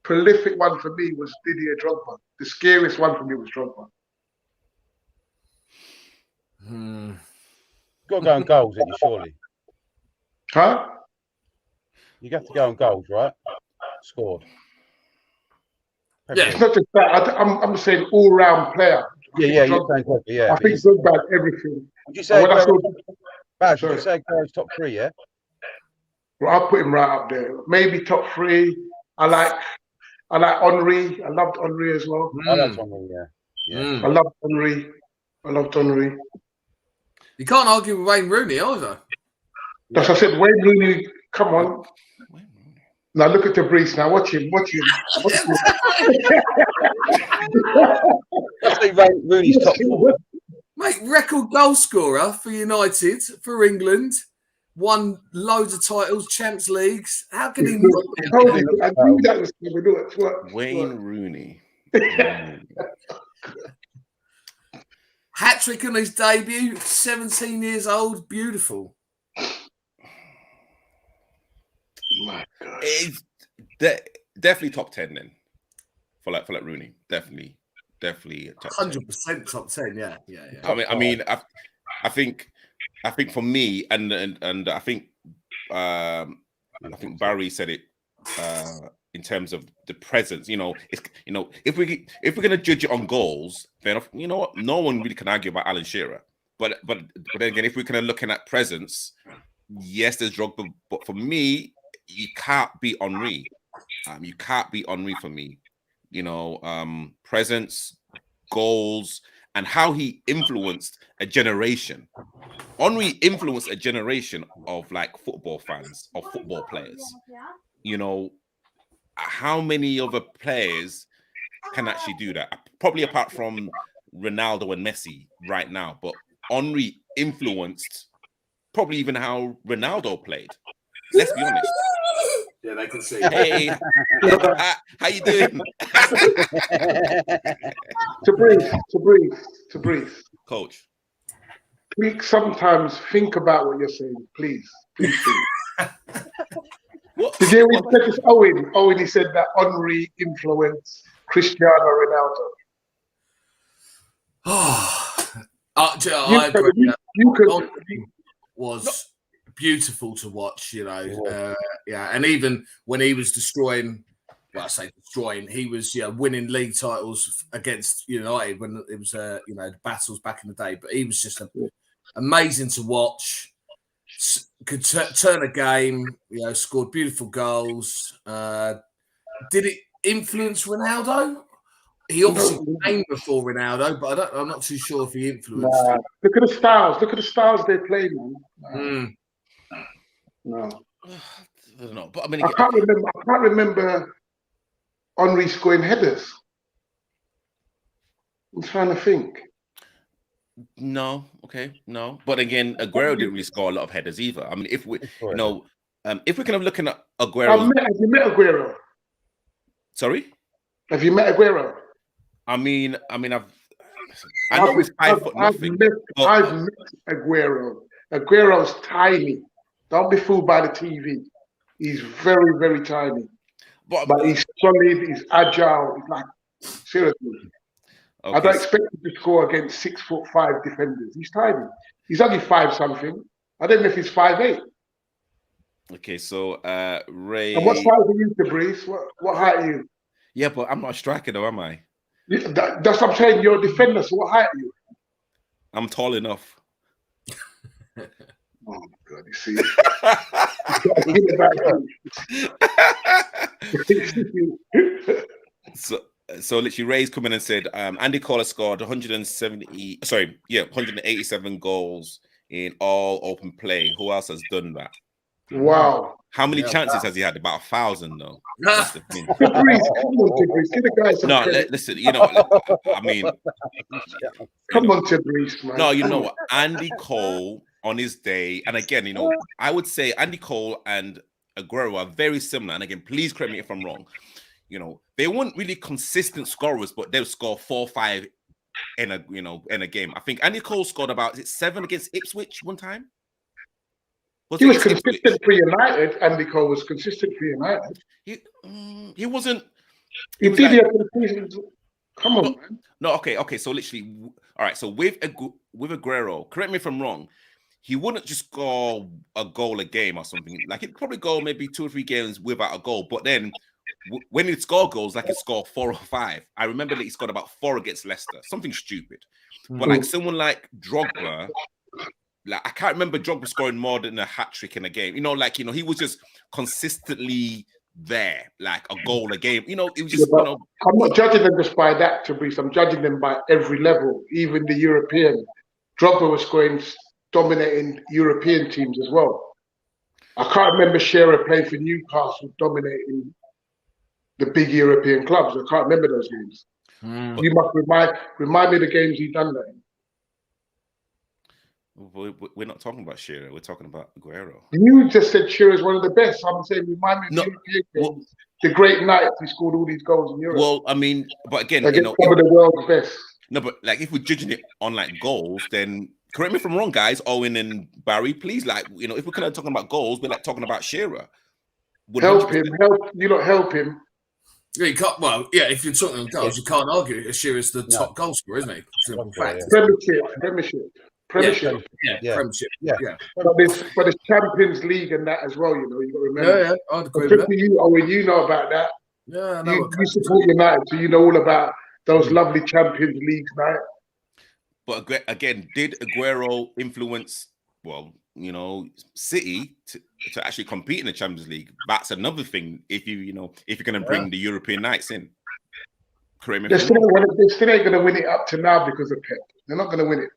prolific one for me was Didier Drogba. The scariest one for me was Drogba. Got to go on goals, isn't you, surely? Huh? You have to go on goals, right? Scored. Yeah. It's not just that. I'm saying all-round player. Yeah, you're saying correctly, yeah. I think good about everything. Would you say And when I saw, Baz, would sorry. you say Aguero's top 3, yeah? well, I'll put him right up there. Maybe top 3. I like Henry. I loved Henry as well. Oh, that's one thing, yeah. I loved Henry. You can't argue with Wayne Rooney either. That's what I said. Wayne Rooney, come on. Now look at Fabrice. Now watch him. I think Rooney's top 4. Mate, record goal scorer for United, for England. Won loads of titles, Champions Leagues. How can he not? I knew that was going to do it. Wayne Rooney. Hat-trick on his debut, 17 years old, beautiful. My God. It's definitely top 10 then. For like Rooney. Definitely top 10. 100% top 10, yeah. I mean, I think for me, and I think Barry said it in terms of the presence. If we're gonna judge it on goals, then you know what, no one really can argue about Alan Shearer. But then again, if we're kind of looking at presence, yes, there's Drogba, but for me, you can't beat Henry. You can't beat Henry for me. Presence, goals, and how he influenced a generation. Henry influenced a generation of like football fans, of football players. How many other players can actually do that? Probably apart from Ronaldo and Messi right now, but Henry influenced probably even how Ronaldo played. Let's be honest. Yeah, they can see. Hey, how you doing? To breathe. Coach. Please sometimes think about what you're saying, please. Please think. What? Did you hear what he said? Owen. Owen, he said that Henry influenced Cristiano Ronaldo. I agree. You was beautiful to watch, and even when he was destroying, well, I say destroying, he was winning league titles against United when it was the battles back in the day. But he was just amazing to watch. Could turn a game, scored beautiful goals. Did it influence Ronaldo? He obviously came before Ronaldo, but I'm not too sure if he influenced him. Look at the styles. Look at the styles they play, man. No. I don't know, but I mean, I can't remember Henry scoring headers. I'm trying to think. No, but again, Aguero didn't really score a lot of headers either. I mean, if we're kind of looking at Aguero, have you met Aguero? Sorry, have you met Aguero? I know he's 5 foot nothing. I've met Aguero. Aguero's tiny. Don't be fooled by the TV. He's very, very tiny. But he's solid, he's agile. He's like, seriously. Okay. I don't expect him to score against 6'5" defenders. He's tiny. He's only 5 something. I don't know if he's 5'8". Okay, so Ray. And what size are you, Fabrice? What height are you? Yeah, but I'm not a striker though, am I? That's what I'm saying. You're a defender, so what height are you? I'm tall enough. Oh my God, you see. So literally Ray's come in and said Andy Cole has scored 187 goals in all open play. Who else has done that? Wow. How many chances has he had? About 1,000 though. Listen, I mean, come on, Fabrice, man. No, you know what? Andy Cole on his day, and again, I would say Andy Cole and Aguero are very similar. And again, please correct me if I'm wrong. They weren't really consistent scorers, but they'll score 4-5 in a game. I think Andy Cole scored about 7 against Ipswich one time. He was consistent for United. Andy Cole was consistent for United. He wasn't. He did like, come on, man. No, okay. So literally, all right. So with Aguero, correct me if I'm wrong. He wouldn't just score a goal a game or something. Like he'd probably go maybe 2 or 3 games without a goal. But then when he scored goals, like he scored 4 or 5. I remember that he scored about 4 against Leicester, something stupid. But like someone like Drogba, like I can't remember Drogba scoring more than a hat trick in a game. You know, like he was just consistently there, like a goal a game. You know, it was just I'm not judging them just by that, to Brees. I'm judging them by every level, even the European. Drogba was scoring, dominating European teams as well. I can't remember Shearer playing for Newcastle, dominating the big European clubs. I can't remember those games. You must remind me of the games he done that in. We're not talking about Shearer. We're talking about Aguero. You just said Shearer is one of the best. I'm saying remind me of European games. The great night he scored all these goals in Europe. Well, I mean, but again, some of the world's best. No, but like if we're judging it on like goals, then correct me if I'm wrong, guys. Owen and Barry, please, like if we're kind of talking about goals, we're like talking about Shearer. 100%. Help him. Yeah, you can't. Well, yeah, if you're talking about goals, you can't argue. Shearer's the top goal scorer, isn't he? Premiership. Premiership. Yeah. But it's Champions League and that as well. You got to remember. Yeah, I'd agree with that. You, Owen, you know about that. Yeah, you support United, so you know all about those lovely Champions Leagues, right? But again, did Aguero influence? Well, City to actually compete in the Champions League. That's another thing. If you're going to bring the European nights in, they're still ain't going to win it up to now because of Pep. They're not going to win it.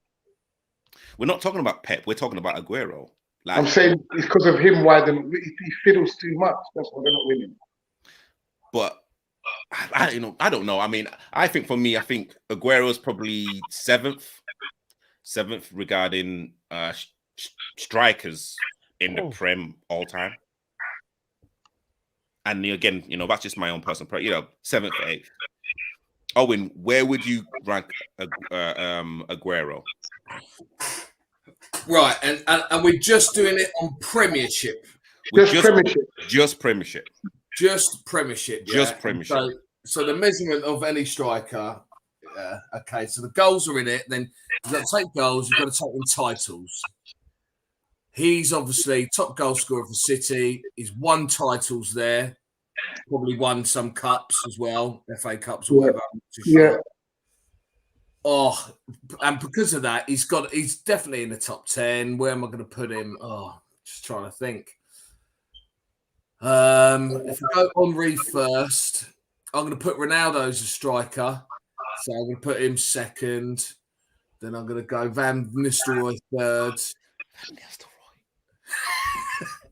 We're not talking about Pep. We're talking about Aguero. Like, I'm saying it's because of him. Why he fiddles too much. That's why they're not winning. But I don't know. I mean, I think Aguero is probably seventh regarding strikers in the Prem all time. And again, that's just my own personal preference. 7th or 8th. Owen, where would you rank Aguero? Right, and we're just doing it on Premiership. Just Premiership. So the measurement of any striker. Okay, so the goals are in it. Then you've got to take goals. You've got to take in titles. He's obviously top goal scorer for City. He's won titles there. Probably won some cups as well, FA Cups or whatever. Yeah. Oh, and because of that, he's definitely in the top 10. Where am I going to put him? Oh, just trying to think. If I go Henry first, I'm going to put Ronaldo as a striker. So I'm going to put him second. Then I'm going to go Van Nistelrooy third.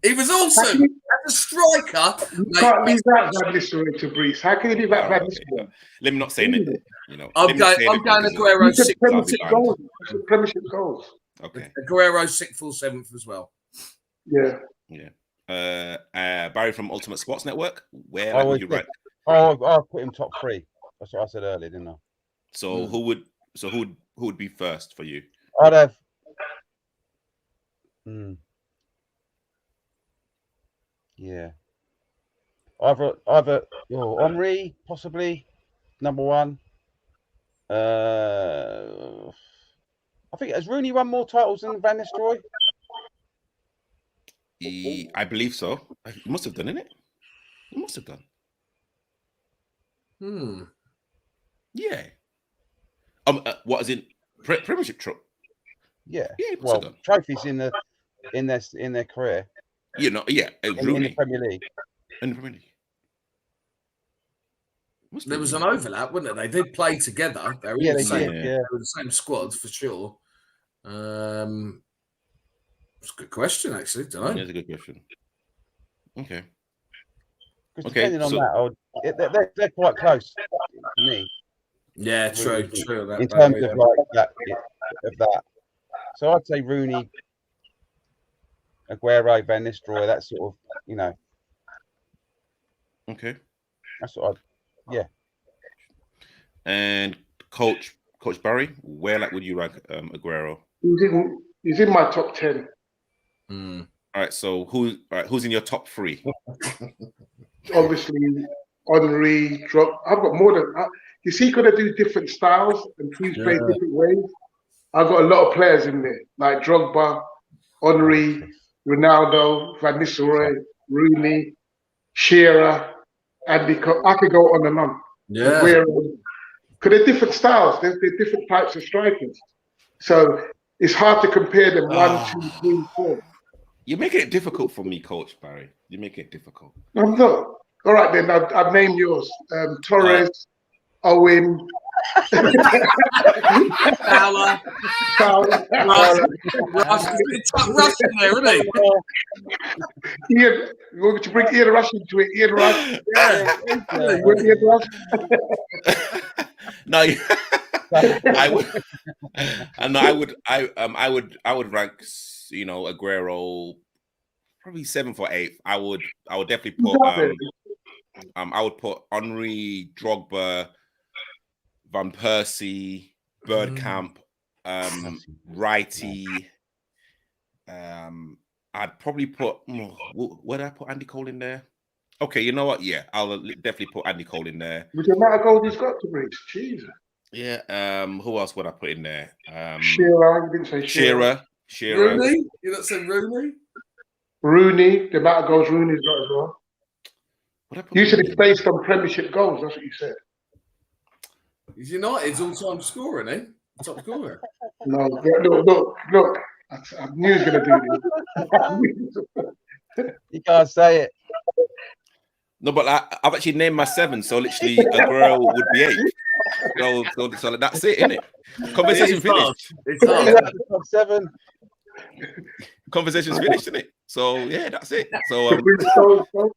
He was awesome as a striker. You can't leave that Van Nistelrooy to Brees. How can you leave that Van Nistelrooy? Let me not say it. I'm going Aguero sixth. Premiership goals. Okay. Aguero 6th or 7th as well. Yeah. Barry from Ultimate Sports Network. Where would you rank? I'll put him top 3. That's what I said earlier, didn't I? So who would be first for you? I'd have. Yeah. Either Henry, possibly number 1. I think has Rooney won more titles than Van Nistelrooy? I believe so. He must have done, innit? He must have done. Yeah. What is it? Premiership trophy? Yeah. Yeah. Well, trophies in their career. Yeah. In the Premier League. There was an overlap, wasn't there? They did play together. They were the same squad for sure. It's a good question, actually. Don't know. It's a good question. Okay. Depending on that, they're quite close to me. Yeah, true. In terms of like that, so I'd say Rooney, Aguero, Van Nistelrooy. That sort of, Okay. That's what yeah. And Coach Barry, where would you rank Aguero? He's in my top 10. All right. So who's in your top 3? Obviously, Henry, Drop. I've got more than. You see, got to do different styles and teams play different ways. I've got a lot of players in there, like Drogba, Henry, Ronaldo, Van Nistelrooy, Rooney, Shearer. Andy Cole. I could go on and on. Yeah. Because they're different styles. They're different types of strikers. So it's hard to compare them 1, 2, 3, 4. You're making it difficult for me, Coach Barry. You're making it difficult. I'm not. All right, then. I've named yours. Torres, Owen. Fowler. Rush in there, isn't he? Ian, you want me to bring Ian Rush into it? Ian Rush. Yeah. Ian Rush. No, I would. I would rank, Aguero probably 7th or 8th. I would definitely put. I would put Henry, Drogba, Van Persie, Bergkamp, Wrighty. I'd probably put. Would I put Andy Cole in there? Okay, you know what? Yeah, I'll definitely put Andy Cole in there. With the amount of goals he's got to reach, Jesus. Yeah. Who else would I put in there? Shearer. You didn't say Shearer. Rooney. You not say Rooney? Rooney. The amount of goals Rooney's got as well. You said it's based on Premiership goals. That's what you said. He's United's all-time scorer, isn't he? Top scorer. No, look. I knew he was going to do this. You can't say it. No, but I've actually named my 7, so literally Aguero would be 8. So that's it, isn't it? Conversation finished. It's hard. Top 7. Conversation's finished, isn't it? So yeah, that's it. So don't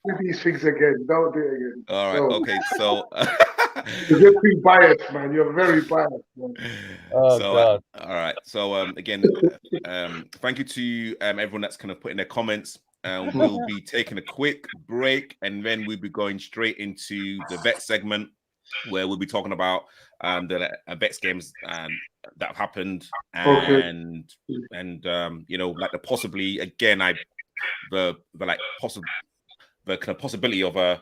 do these things again. Don't do it again. All right. Okay. So you're just being biased, man. You're very biased, man. Oh God. All right. So again, thank you to everyone that's kind of put in their comments. We'll be taking a quick break, and then we'll be going straight into the vet segment, where we'll be talking about the vets games that have happened, and like the possibly again the kind of possibility of a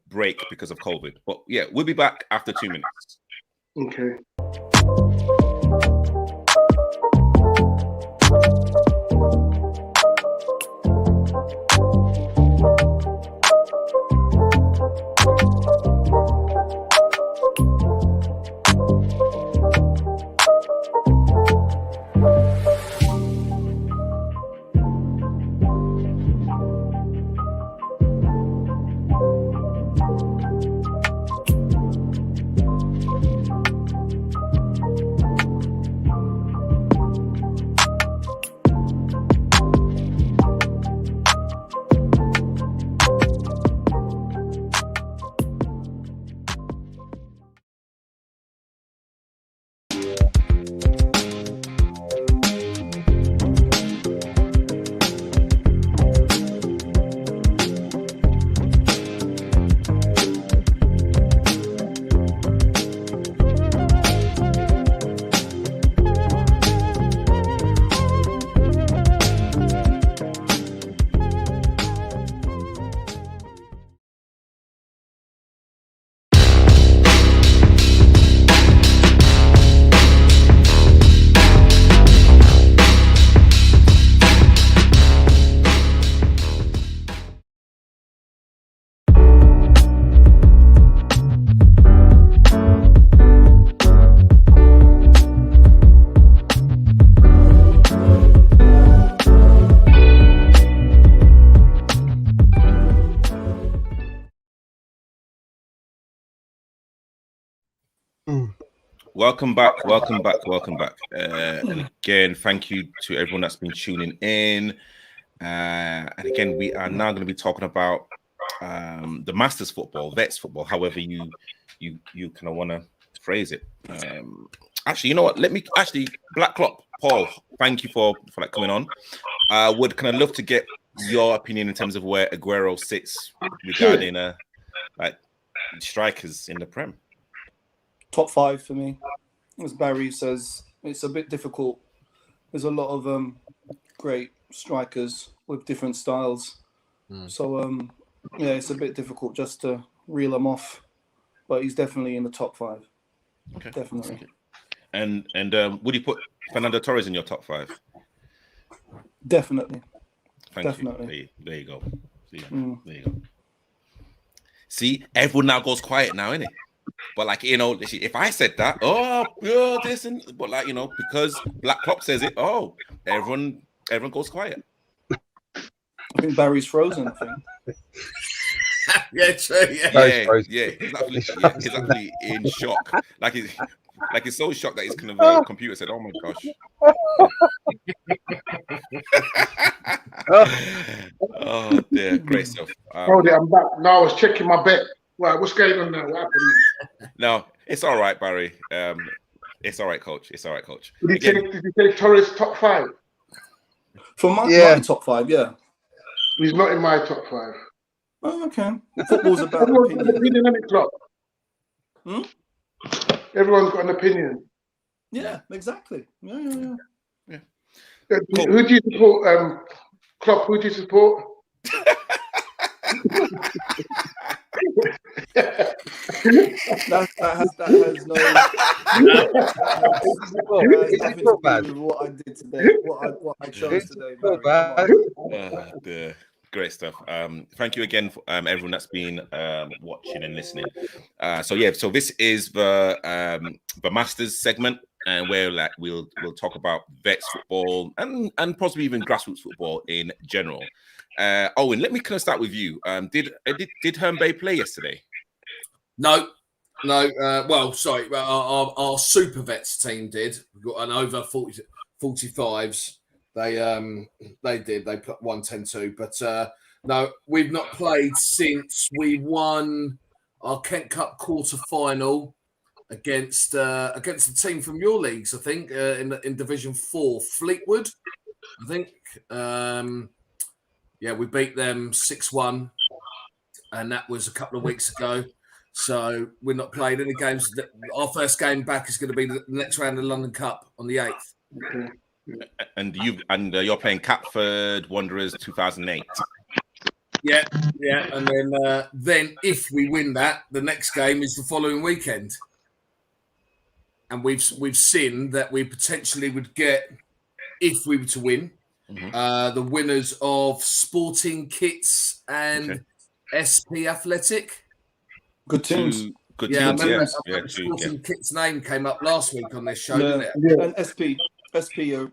break because of COVID. But yeah, we'll be back after 2 minutes. Okay. Welcome back. And again, thank you to everyone that's been tuning in. And again, we are now going to be talking about the Masters football, vets football, however you kind of want to phrase it. Actually, you know what? Let me Black Clock, Paul. Thank you for like coming on. Would kind of love to get your opinion in terms of where Aguero sits regarding like strikers in the Prem. Top 5 for me. As Barry says, it's a bit difficult. There's a lot of great strikers with different styles. So, yeah, it's a bit difficult just to reel them off. But he's definitely in the top 5. Okay. Definitely. Okay. And would you put Fernando Torres in your top 5? Definitely. Thank you. There you go. There you go. See, everyone now goes quiet now, innit? But like, you know, if I said that, oh, yeah, this and but like, you know, because Black Klopp says it, oh, everyone goes quiet. I think Barry's frozen. I think. Yeah, true. Yeah. He's actually in shock. Like he's so shocked that his kind of computer said, "Oh my gosh." Oh dear, great stuff. Hold it, I'm back. No, I was checking my bet. Right, what's going on now? What happened? No, it's all right, Barry. It's all right, coach. It's all right, coach. Did you take Torres top 5? For my top 5, yeah. He's not in my top 5. Oh, okay. Football's about Everyone's got an opinion. opinion on it, Klopp. Everyone's got an opinion. Yeah, exactly. Yeah. Cool. Who do you support, Klopp? Who do you support? that has nothing to do with what I did today. What I chose today. Barry. Great stuff. Thank you again for everyone that's been watching and listening. So this is the Masters segment, and where we'll talk about vets football and possibly even grassroots football in general. Owen, let me kind of start with you. Did Herne Bay play yesterday? No. Well, sorry. Our super vets team did. We've got an over 45s. They did. They put 1-10-2. But no, we've not played since we won our Kent Cup quarter final against the team from your leagues. I think in Division 4, Fleetwood. I think. We beat them 6-1, and that was a couple of weeks ago. So we're not played any games. Our first game back is going to be the next round of the London Cup on the 8th. Okay. And you're playing Catford Wanderers 2008. Yeah, and then if we win that, the next game is the following weekend. And we've seen that we potentially would get, if we were to win, the winners of Sporting Kits and SP Athletic. Good teams. Good teams. Yeah, Sporting Kits name came up last week on this show, didn't it? Yeah. And SP are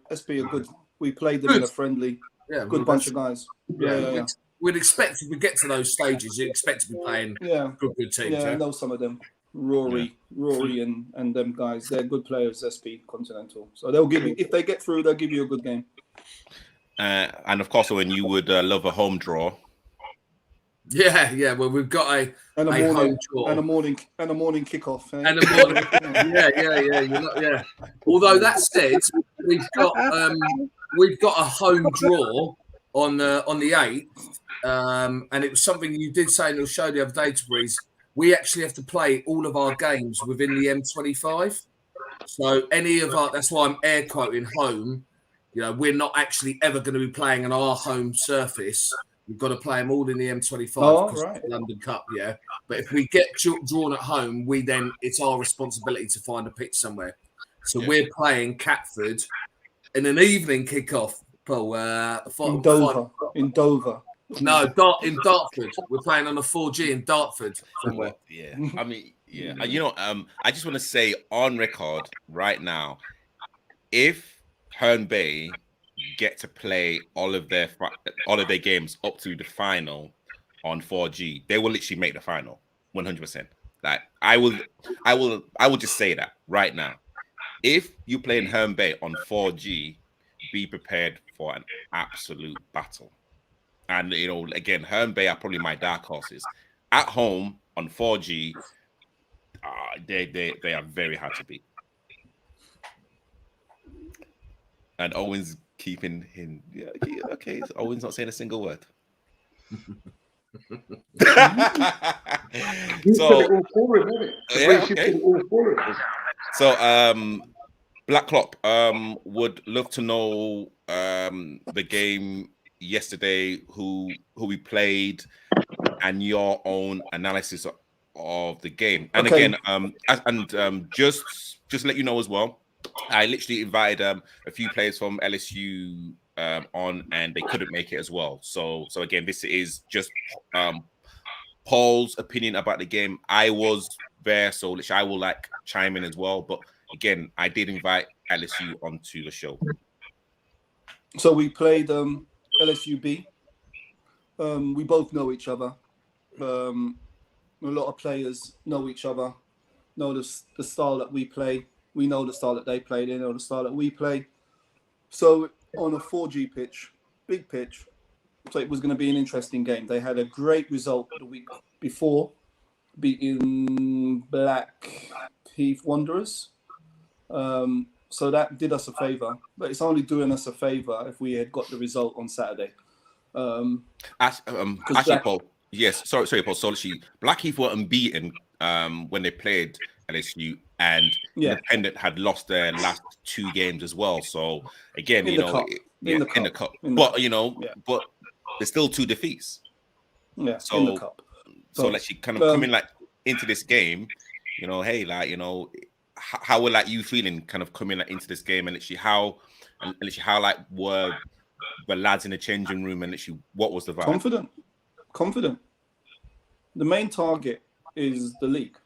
good. We played them in a friendly. Yeah, good bunch of guys. Yeah. We'd expect if we get to those stages, you'd expect to be playing good teams. Yeah, I know some of them. Rory and them guys. They're good players, SP Continental. So they'll give you, if they get through, they'll give you a good game. And of course, when you would love a home draw. Yeah. Well, we've got a home draw and a morning kickoff. And a morning, Although that said, we've got a home draw on the 8th, and it was something you did say in your show the other day, Breeze. We actually have to play all of our games within the M25. So that's why I'm air quoting home. You know, we're not actually ever going to be playing on our home surface. We've got to play them all in the M25 because of the London Cup, yeah. But if we get drawn at home, it's our responsibility to find a pitch somewhere. So we're playing Catford in an evening kickoff, Paul. In Dover. No, in Dartford. We're playing on a 4G in Dartford somewhere. Yeah, I mean, yeah. I just want to say on record right now, if Herne Bay get to play all of their games up to the final on 4G, they will literally make the final 100%. Like I will just say that right now. If you play in Herne Bay on 4G, be prepared for an absolute battle. And again, Herne Bay are probably my dark horses. At home on 4G, they are very hard to beat. And Owen's keeping him. Yeah, okay. So Owen's not saying a single word. Black Klopp would love to know the game yesterday, who we played, and your own analysis of the game. And again, just to let you know as well, I literally invited a few players from LSU on, and they couldn't make it as well. So again, this is just Paul's opinion about the game. I was there, so literally I will like chime in as well. But again, I did invite LSU onto the show. So we played LSUB. We both know each other. A lot of players know each other, know the style that we play. We know the style that they play. They know the style that we play. So on a 4G pitch, big pitch, so it was going to be an interesting game. They had a great result the week before, beating Blackheath Wanderers. So that did us a favour, but it's only doing us a favour if we had got the result on Saturday. Actually, Paul. Yes, sorry, Paul. So actually, Blackheath were unbeaten when they played LSU, and Independent had lost their last 2 games as well. So again, in the cup. But there's still 2 defeats. Yeah, so, in the cup. So like she kind of coming like into this game, hey, like how were like you feeling kind of coming like, into this game, and literally how like were the lads in the changing room, and literally what was the vibe? Confident. The main target is the league.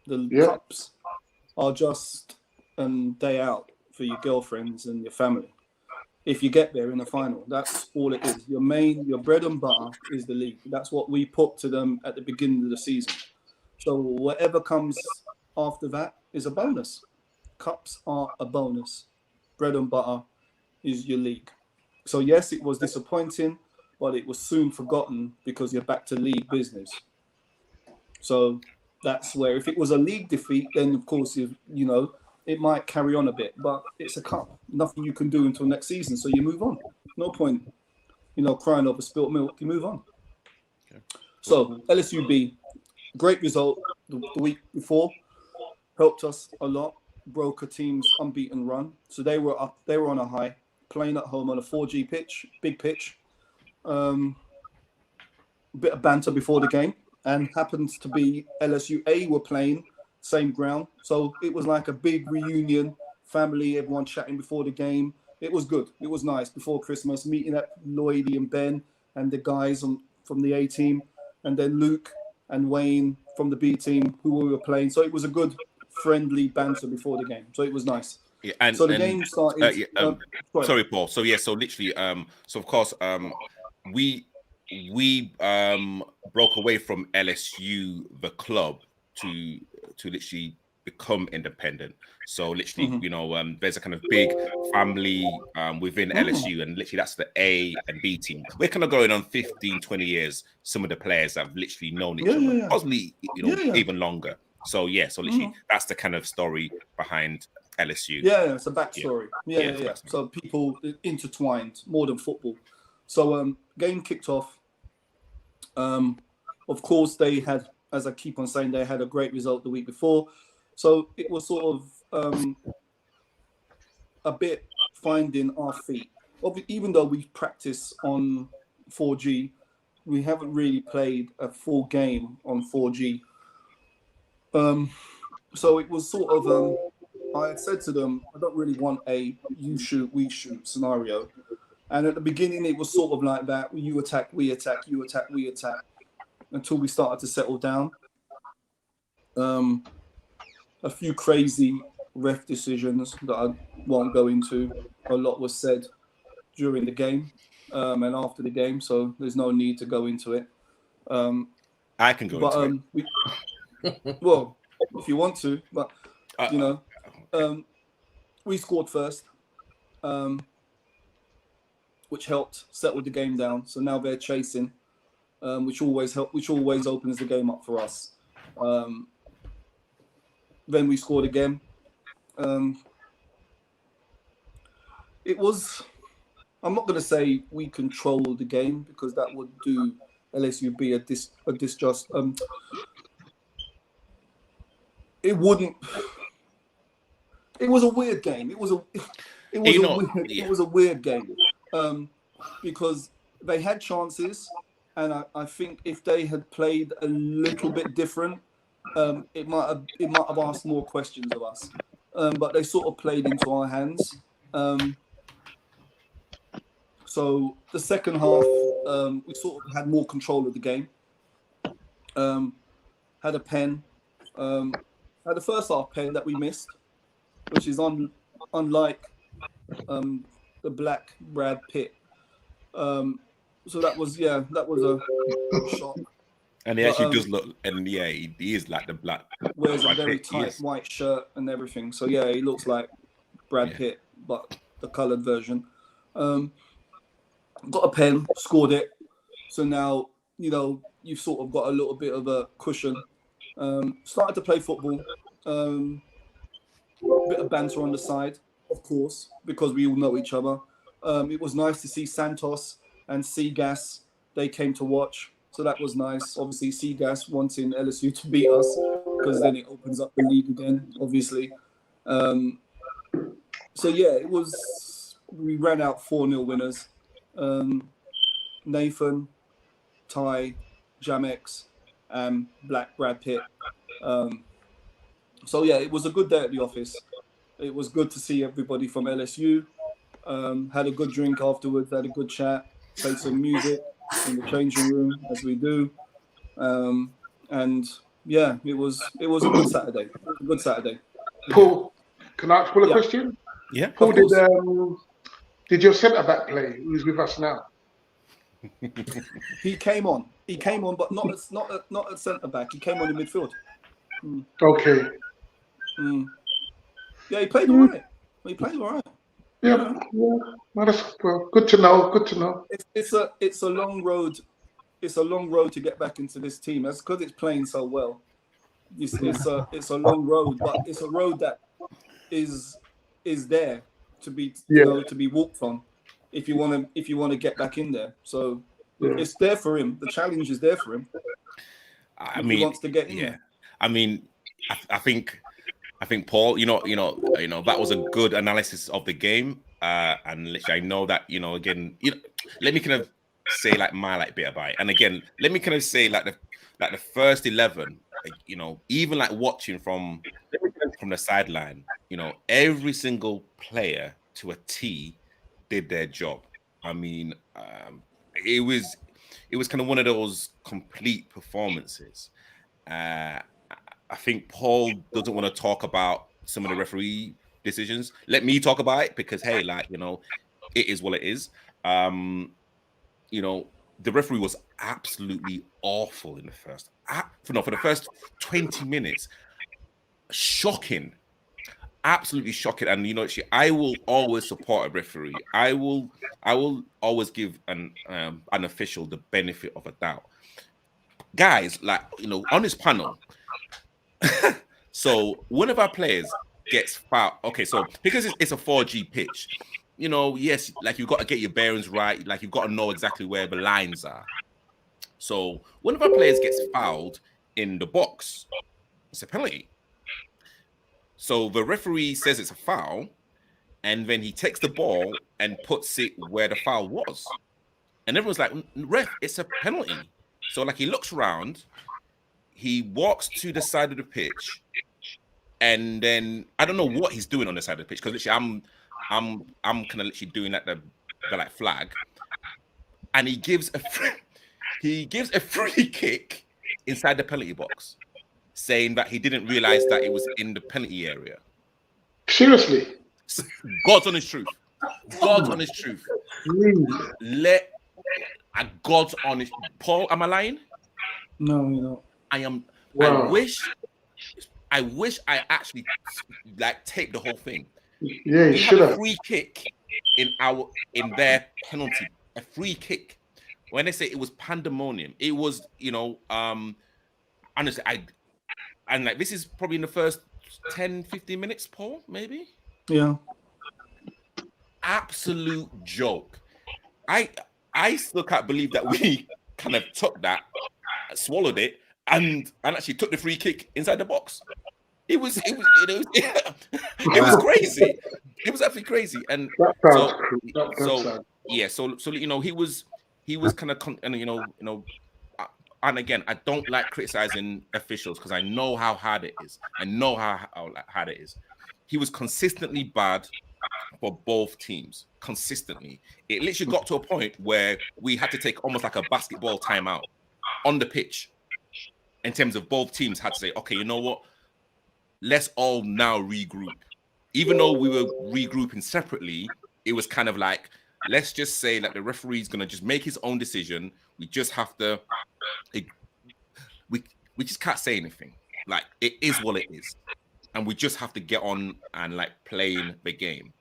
The cups are just a day out for your girlfriends and your family. If you get there in the final, that's all it is. Your bread and butter is the league. That's what we put to them at the beginning of the season. So whatever comes after that is a bonus. Cups are a bonus. Bread and butter is your league. So yes, it was disappointing, but it was soon forgotten because you're back to league business. So that's where, if it was a league defeat, then of course, it might carry on a bit, but it's a cup. Nothing you can do until next season, so you move on. No point, crying over spilt milk. You move on. Okay. So LSUB, great result the week before, helped us a lot. Broke a team's unbeaten run, so they were up. They were on a high, playing at home on a 4G pitch, big pitch. A bit of banter before the game, and happens to be LSUA were playing same ground, so it was like a big reunion, family, everyone chatting before the game. It was good. It was nice before Christmas, meeting up Lloydie and Ben and the guys from the A team, and then Luke and Wayne from the B team who we were playing. So it was a good, friendly banter before the game. So it was nice. Yeah, and so the game started. Sorry, Paul. So so literally, so of course, we broke away from LSU, the club, to literally become independent. So literally, there's a kind of big family within LSU, and literally that's the A and B team. We're kind of going on 15, 20 years. Some of the players have literally known each other, possibly even longer. So so literally that's the kind of story behind LSU. Yeah, it's a backstory. Yeah. So people intertwined more than football. So game kicked off. Of course, they had, as I keep on saying, they had a great result the week before. So it was sort of a bit finding our feet. Even though we practice on 4G, we haven't really played a full game on 4G. So it was sort of, I had said to them, I don't really want a you shoot, we shoot scenario. And at the beginning, it was sort of like that. You attack, we attack, you attack, we attack, until we started to settle down. A few crazy ref decisions that I won't go into. A lot was said during the game and after the game, so there's no need to go into it. I can go into it. Well, if you want to, but we scored first, which helped settle the game down. So now they're chasing, which always opens the game up for us. Then we scored again. It was, I'm not going to say we controlled the game, because that would do LSUB a disjust. It wouldn't. It was a weird game. It was a weird game, because they had chances, and I think if they had played a little bit different, it might have asked more questions of us. But they sort of played into our hands. So the second half, we sort of had more control of the game. Had a pen, had the first half pen that we missed, which is unlike the black Brad Pitt. So that was a shock. And he actually does look, and yeah, he is like the black. Wears Brad a very Pitt, tight white shirt and everything. So yeah, he looks like Brad Pitt, but the coloured version. Got a pen, scored it. So now, you've sort of got a little bit of a cushion. Started to play football. Bit of banter on the side, of course, because we all know each other. It was nice to see Santos and Seagas. They came to watch. So that was nice. Obviously, Seagas wanting LSU to beat us because then it opens up the league again, obviously. So yeah, we ran out 4-0 winners. Nathan, Ty, Jamex, and Black Brad Pitt. So yeah, it was a good day at the office. It was good to see everybody from LSU. Had a good drink afterwards, had a good chat, played some music in the changing room as we do. And yeah, it was a good Saturday. A good Saturday. Paul, can I ask Paul a question? Yeah. Paul, did your centre back play? Who's with us now? He came on, but not at centre back. He came on in midfield. Okay. Yeah, he played all right. Yeah. Well, good to know. It's a long road. It's a long road to get back into this team. That's because it's playing so well. It's a long road, but it's a road that is there to be to be walked on if you want to get back in there. So it's there for him. The challenge is there for him. He wants to get in there. I mean, I think Paul, that was a good analysis of the game. And literally, I know that, again, let me kind of say my bit about it. And again, let me kind of say the first 11, even watching from the sideline, every single player to a T did their job. I mean, it was kind of one of those complete performances. I think Paul doesn't want to talk about some of the referee decisions. Let me talk about it because, hey, it is what it is. The referee was absolutely awful in the first. For the first 20 minutes, shocking, absolutely shocking. And I will always support a referee. I will always give an official the benefit of a doubt. Guys, on this panel. So one of our players gets fouled. Okay, so because it's a 4G pitch, yes, you've got to get your bearings right. You've got to know exactly where the lines are. So one of our players gets fouled in the box. It's a penalty. So the referee says it's a foul, and then he takes the ball and puts it where the foul was. And everyone's like, ref, it's a penalty. So he looks around. He walks to the side of the pitch, and then I don't know what he's doing on the side of the pitch because literally I'm kind of literally doing the flag, and he gives a free kick inside the penalty box, saying that he didn't realize that it was in the penalty area. Seriously, God's honest truth. God's honest truth. God's honest. Paul, am I lying? No, you're not. I am. Wow. I wish I actually taped the whole thing. Yeah, you should have. A free kick in their penalty. A free kick. When they say it was pandemonium, it was honestly this is probably in the first 10-15 minutes, Paul, maybe. Yeah. Absolute joke. I still can't believe that we kind of took that, swallowed it. And actually took the free kick inside the box. It was crazy. It was absolutely crazy. And he was kind of and again, I don't like criticizing officials because I know how hard it is. He was consistently bad for both teams. Consistently, it literally got to a point where we had to take almost like a basketball timeout on the pitch. in terms of both teams had to say, okay, you know what? Let's all now regroup. Even though we were regrouping separately, it was kind of like, let's just say that the referee's going to just make his own decision. We just have to, we just can't say anything. Like, it is what it is. And we just have to get on and like playing the game.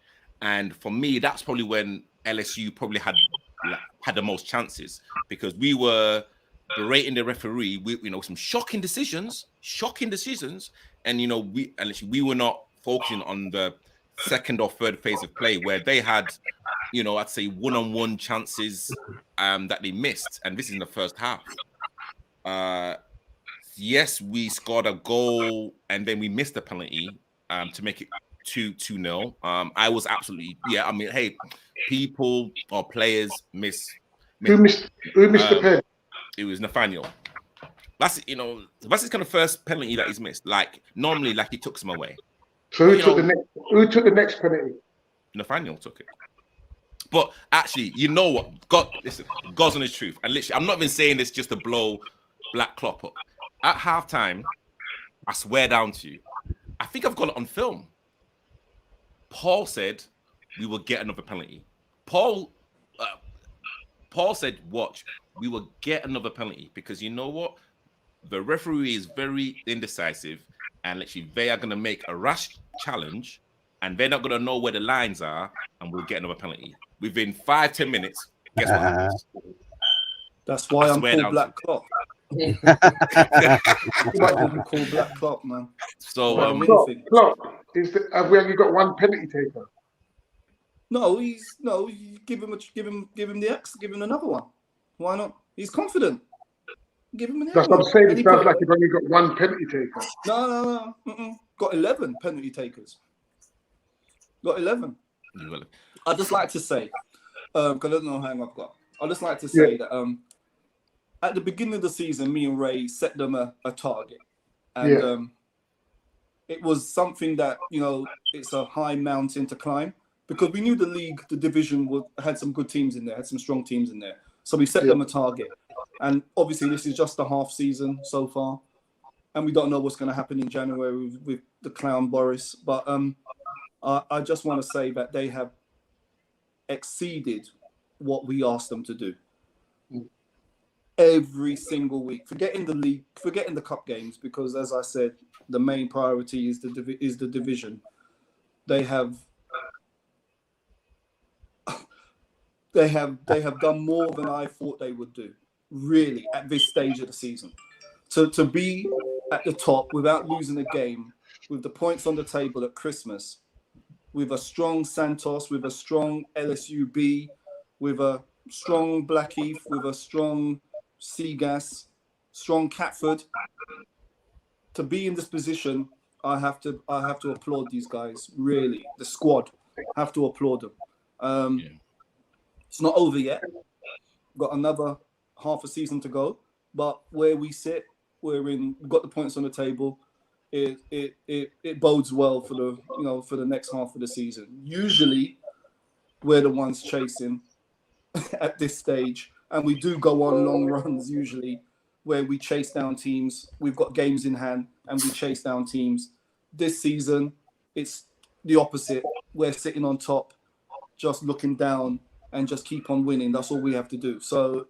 And for me, that's probably when LSU probably had the most chances, because we were berating the referee. Some shocking decisions, and we were not focusing on the second or third phase of play where they had, I'd say one-on-one chances that they missed, and this is in the first half. Yes, we scored a goal and then we missed the penalty to make it 2-0. I was absolutely, I mean, hey, people or players miss. Who missed the pen? It was Nathaniel. That's his kind of first penalty that he's missed. Like, normally, like, he took some away. So who took the next penalty? Nathaniel took it. But actually, you know what? God's on his truth. And literally, I'm not even saying this just to blow Black Klopp up. At halftime, I swear down to you, I think I've got it on film. Paul said we will get another penalty. Paul said, watch, we will get another penalty, because you know what? The referee is very indecisive, and literally they are going to make a rash challenge, and they're not going to know where the lines are, and we'll get another penalty. Within 5-10 minutes, guess what happens? That's why I'm called Black Klopp. Called Black Klopp, man. So, Klopp, have we only got one penalty taker? No, give him another one. Why not? He's confident. Give him another one. That's what I'm saying. It sounds like you've only got one penalty taker. No. Got 11 penalty takers. Got 11. I'd just like to say, because I don't know how long I've got. I'd just like to say that at the beginning of the season, me and Ray set them a target. And it was something that, it's a high mountain to climb, because we knew the division had some good teams in there, had some strong teams in there. So we set them a target. And obviously this is just the half season so far. And we don't know what's going to happen in January with the clown Boris. But I just want to say that they have exceeded what we asked them to do. Every single week, forgetting the league, forgetting the cup games, because as I said, the main priority is the division. They have done more than I thought they would do, really, at this stage of the season. To be at the top without losing a game, with the points on the table at Christmas, with a strong Santos, with a strong LSUB, with a strong Blackheath, with a strong Seagas, strong Catford. To be in this position, I have to applaud these guys. Really, the squad, have to applaud them. It's not over yet. Got another half a season to go, but where we sit, we've got the points on the table. It bodes well for the next half of the season. Usually, we're the ones chasing at this stage. And we do go on long runs usually where we chase down teams. We've got games in hand and we chase down teams. This season, it's the opposite. We're sitting on top, just looking down and just keep on winning. That's all we have to do. So,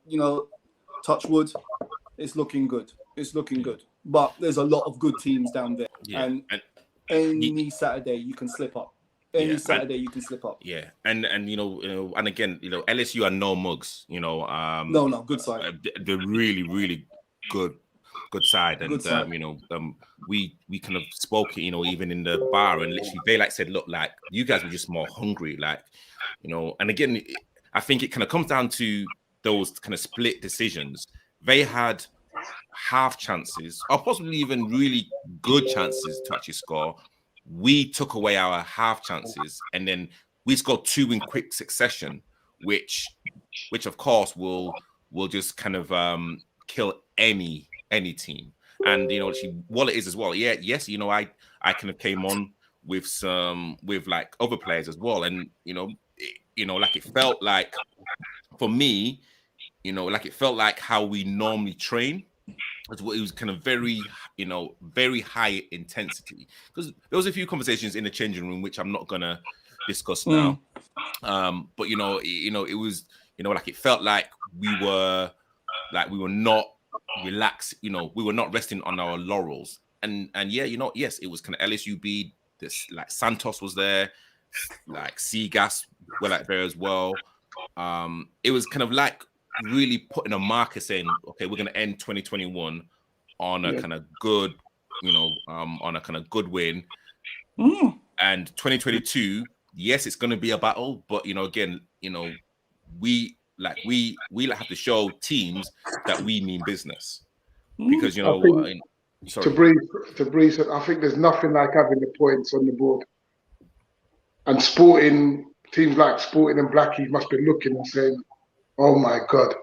touch wood, it's looking good. It's looking good. But there's a lot of good teams down there. Yeah. And any Saturday you can slip up. Saturday you can slip up. Yeah, and and again, LSU are no mugs. No, good side. They're really, really good side, and good side. We kind of spoke it, even in the bar, and literally they said, look, you guys were just more hungry, and again, I think it kind of comes down to those kind of split decisions. They had half chances, or possibly even really good chances to actually score. We took away our half chances, and then we scored 2 in quick succession, which of course will just kind of kill any team. And what it is as well. Yeah, yes, I kind of came on with other players as well, and it felt like for me, it felt like how we normally train. It was kind of very, very high intensity, because there was a few conversations in the changing room which I'm not gonna discuss now. But it was, like it felt like we were not relaxed. We were not resting on our laurels. And yeah, yes, it was kind of LSUB. This like Santos was there, like Seagas were like there as well. It was kind of like really putting a marker saying, okay, we're going to end 2021 on a kind of good, on a kind of good win. And 2022, yes, it's going to be a battle, but again, we have to show teams that we mean business, because to breeze, I think there's nothing like having the points on the board. And teams like Sporting and Blackie must be looking and saying, oh my God,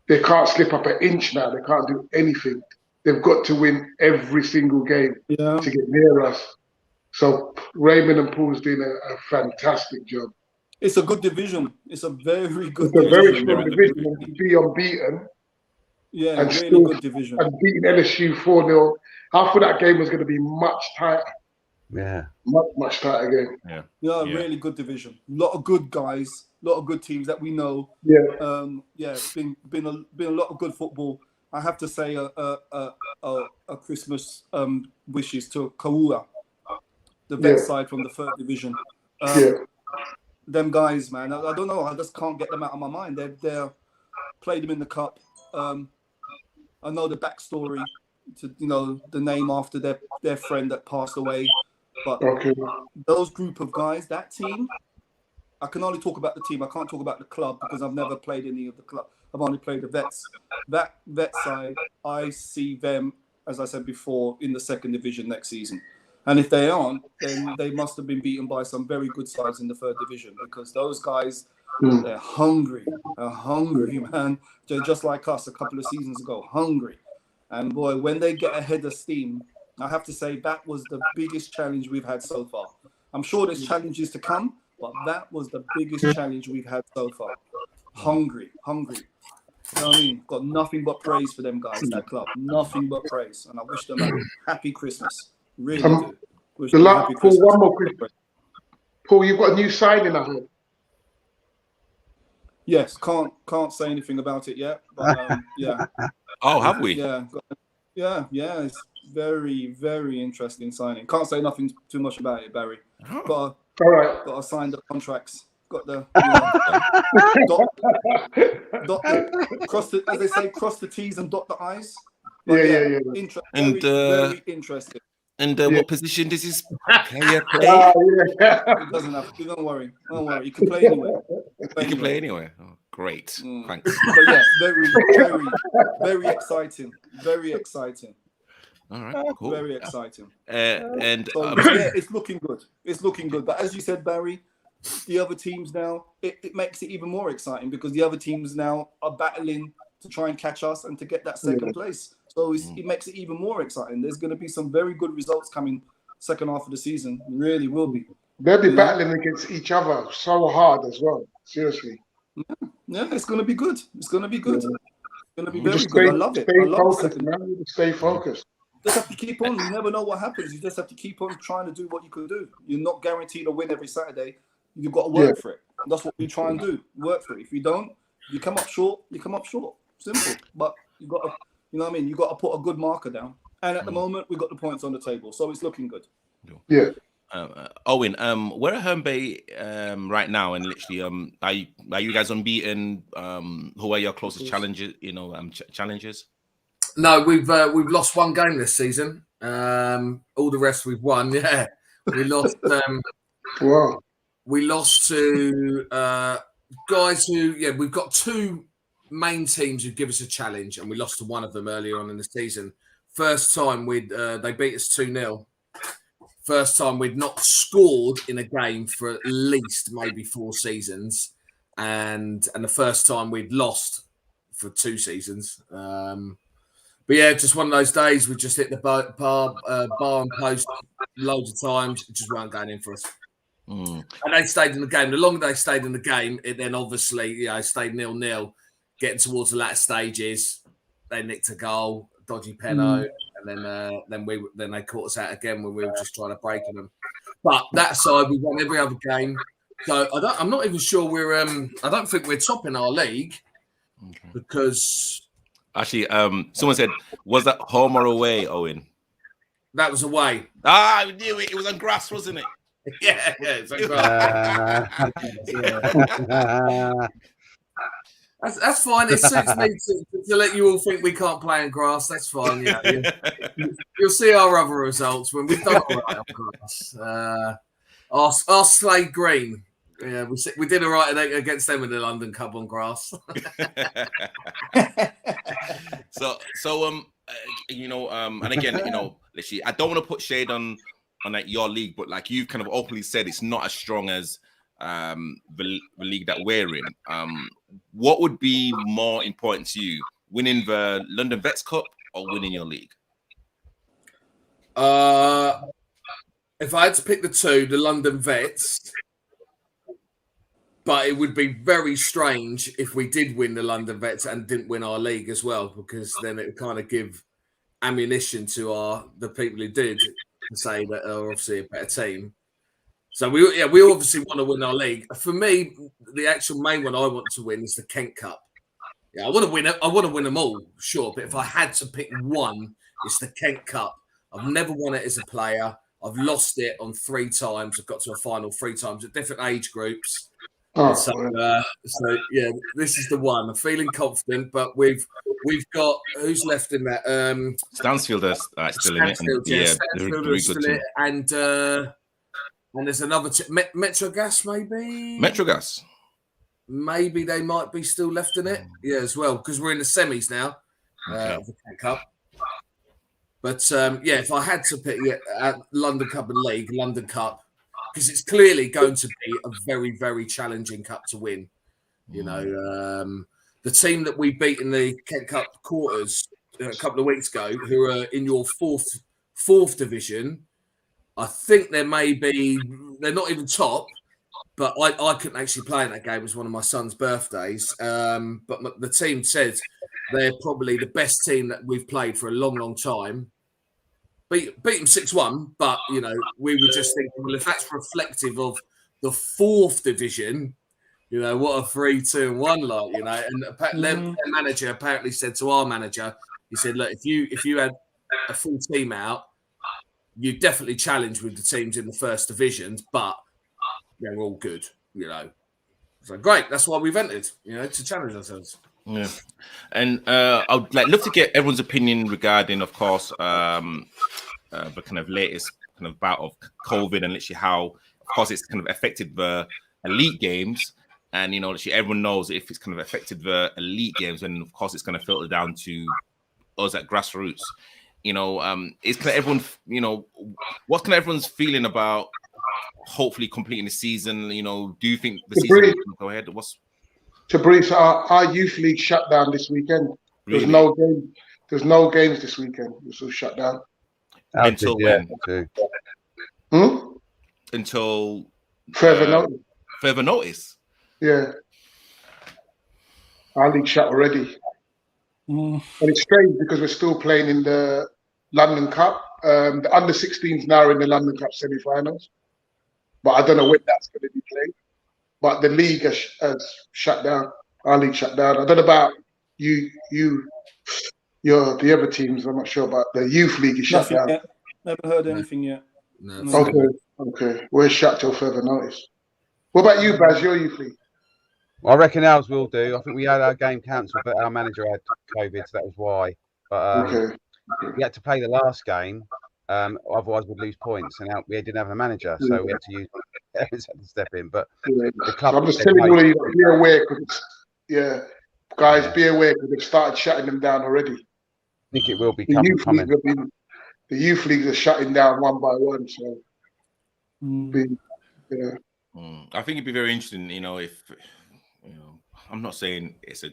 they can't slip up an inch now. They can't do anything. They've got to win every single game to get near us. So Raymond and Paul's doing a fantastic job. It's a good division. It's a very good division. It's a very strong division. And to be unbeaten. Yeah, and really good division. And beating LSU 4-0. I thought that game was going to be much tighter. Yeah. Much tighter game. Yeah, really good division. A lot of good guys, a lot of good teams that we know. It's been a lot of good football. I have to say a Christmas wishes to Kaua, the vet side from the third division. Them guys, man, I don't know. I just can't get them out of my mind. They're played them in the cup. I know the backstory to the name after their friend that passed away. But those group of guys, that team, I can only talk about the team. I can't talk about the club because I've never played any of the club. I've only played the vets. That vet side, I see them, as I said before, in the second division next season. And if they aren't, then they must have been beaten by some very good sides in the third division, because those guys, they're hungry. They're hungry, man. They're just like us a couple of seasons ago, hungry. And boy, when they get ahead of steam, I have to say that was the biggest challenge we've had so far. I'm sure there's challenges to come, but that was the biggest challenge we've had so far. Hungry. You know what I mean? Got nothing but praise for them guys, that club. Nothing but praise. And I wish them a happy Christmas. Really do. Wish them a happy Christmas. Paul, one more Christmas. Paul, you've got a new signing, I heard. Yes, can't say anything about it yet. But yeah. Oh, have we? Yeah. It's very, very interesting signing. Can't say nothing too much about it, Barry. All right. Got to sign the contracts. Got the as they say, cross the T's and dot the I's. But yeah. Very interesting. And what position does this player play? It doesn't have to. Don't worry. You can play anywhere. You can play anywhere. Oh, great. Thanks. But yeah, very, very exciting. Very exciting. All right, cool. Very exciting. It's looking good. It's looking good. But as you said, Barry, the other teams now, it makes it even more exciting, because the other teams now are battling to try and catch us and to get that second place. So it makes it even more exciting. There's going to be some very good results coming second half of the season. It really will be. They'll be battling against each other so hard as well. Seriously. Yeah, it's going to be good. It's going to be good. It's going to be very good. I love it. Stay focused. Just have to keep on. You never know what happens. You just have to keep on trying to do what you can do. You're not guaranteed a win every Saturday. You've got to work for it. That's what we try and do. Work for it. If you don't, you come up short. Simple. But you got to, you know what I mean? You got to put a good marker down. And at the moment, we've got the points on the table, so it's looking good. Yeah. Owen, we're at Herne Bay right now, and literally, are you guys unbeaten? Who are your closest challenges? Challenges. No, we've lost one game this season. All the rest we've won. Yeah, we lost. Wow. We lost to guys who. Yeah, we've got two main teams who give us a challenge, and we lost to one of them earlier on in the season. First time they beat us 2-0. First time we'd not scored in a game for at least maybe 4 seasons, and the first time we'd lost for 2 seasons. But yeah, just one of those days we just hit the bar and post loads of times. It just weren't going in for us. And they stayed in the game. The longer they stayed in the game, it then obviously stayed 0-0. Getting towards the latter stages, they nicked a goal. dodgy penalty, and then they caught us out again when we were just trying to break them. But that side, we won every other game. So I'm not even sure we're. I don't think we're topping our league because actually, someone said, was that home or away, Owen? that was away. Ah, I knew it. It was on grass, wasn't it? Yeah, it's on grass. That's fine. It suits me to let you all think we can't play in grass. That's fine. You'll see our other results when we've done all right on grass. Our Slade Green. Yeah, we did all right against them in the London Cup on grass. And again, literally, I don't want to put shade on like your league, but like you've kind of openly said, it's not as strong as the league that we're in. What would be more important to you, winning the London Vets Cup or winning your league? If I had to pick the two, the London Vets, but it would be very strange if we did win the London Vets and didn't win our league as well, because then it would kind of give ammunition to the people who did to say that are obviously a better team. So we obviously want to win our league. For me, the actual main one I want to win is the Kent Cup. Yeah, I want to win it. I want to win them all, sure. But if I had to pick one, it's the Kent Cup. I've never won it as a player. I've lost it on 3 times. I've got to a final 3 times at different age groups. So this is the one. I'm feeling confident, but we've got who's left in that? Stansfield is still in it. Stansfield is still in it, and there's another Metrogas, maybe. Metrogas. Maybe they might be still left in it, as well, because we're in the semis now of the Cup. But if I had to pick London Cup and League, London Cup, because it's clearly going to be a very, very challenging cup to win. The team that we beat in the Kent Cup quarters a couple of weeks ago, who are in your fourth division, I think they're not even top, but I couldn't actually play in that game. It was one of my son's birthdays. But the team said they're probably the best team that we've played for a long, long time. Beat them 6-1, but we were just thinking, well, if that's reflective of the 4th division, what a 3-2-1 like, and their manager apparently said to our manager, he said, look, if you had a full team out, you definitely challenge with the teams in the 1st divisions, but they're all good, So great, that's why we've entered, to challenge ourselves. Yeah, and I'd love to get everyone's opinion regarding, of course, the kind of latest kind of bout of COVID and literally how, of course, it's kind of affected the elite games, and literally everyone knows if it's kind of affected the elite games, then of course it's going to filter down to us at grassroots. It's kind of everyone, what's kind of everyone's feeling about hopefully completing the season? Do you think the season will go ahead? To brief, our youth league shut down this weekend. There's no game. There's no games this weekend. It's all shut down. Until when? Until further notice. Further notice. Yeah. Our league shut already. And it's strange because we're still playing in the London Cup. The under 16s now are in the London Cup semi-finals, but I don't know when that's going to be played. But the league has shut down. Our league shut down. I don't know about the other teams. I'm not sure about the youth league is shut down. Yet. Never heard anything yet. No. Okay. We're shut till further notice. What about you, Baz? Your youth league? I reckon ours will do. I think we had our game cancelled, but our manager had COVID, so that was why. But we had to play the last game, otherwise we'd lose points, and we didn't have a manager, so we had to use had to step in. But the club, so I'm just telling all of you, be aware, guys, be aware because they've started shutting them down already. I think it will be coming. The youth leagues are shutting down one by one, so I think it'd be very interesting, if I'm not saying it's so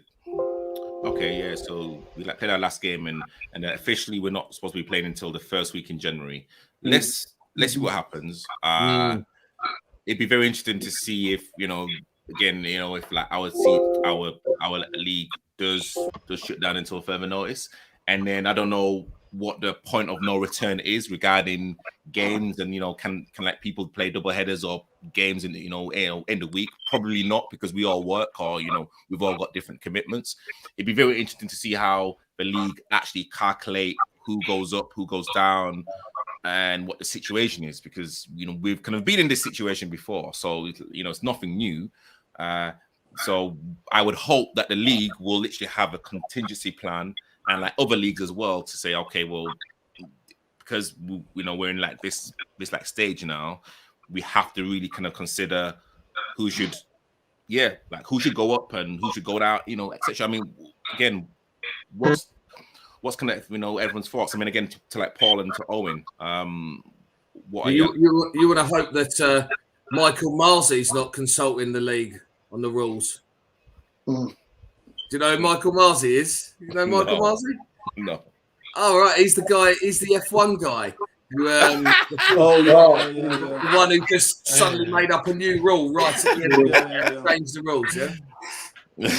we played our last game and officially we're not supposed to be playing until the 1st week in January. Let's see what happens. It'd be very interesting to see if if like our league does shut down until further notice, and then I don't know what the point of no return is regarding games, and can like people play double headers or games in in the week? Probably not, because we all work, or we've all got different commitments. It'd be very interesting to see how the league actually calculate who goes up, who goes down, and what the situation is, because we've kind of been in this situation before, so it's nothing new. So I would hope that the league will literally have a contingency plan, and like other leagues as well, to say, okay, well, because we're in like this like stage now, we have to really kind of consider who should go up and who should go down, etc. I mean, again, what's kind of everyone's thoughts? I mean, again, to like Paul and to Owen, what are you would have hoped that Michael Marzi's not consulting the league on the rules. Do you know who Michael Marzi is? You know Michael Marzi? No. Oh, right. He's the guy. He's the F1 guy. Who, the one who just suddenly made up a new rule right at the end. Changed the rules, yeah?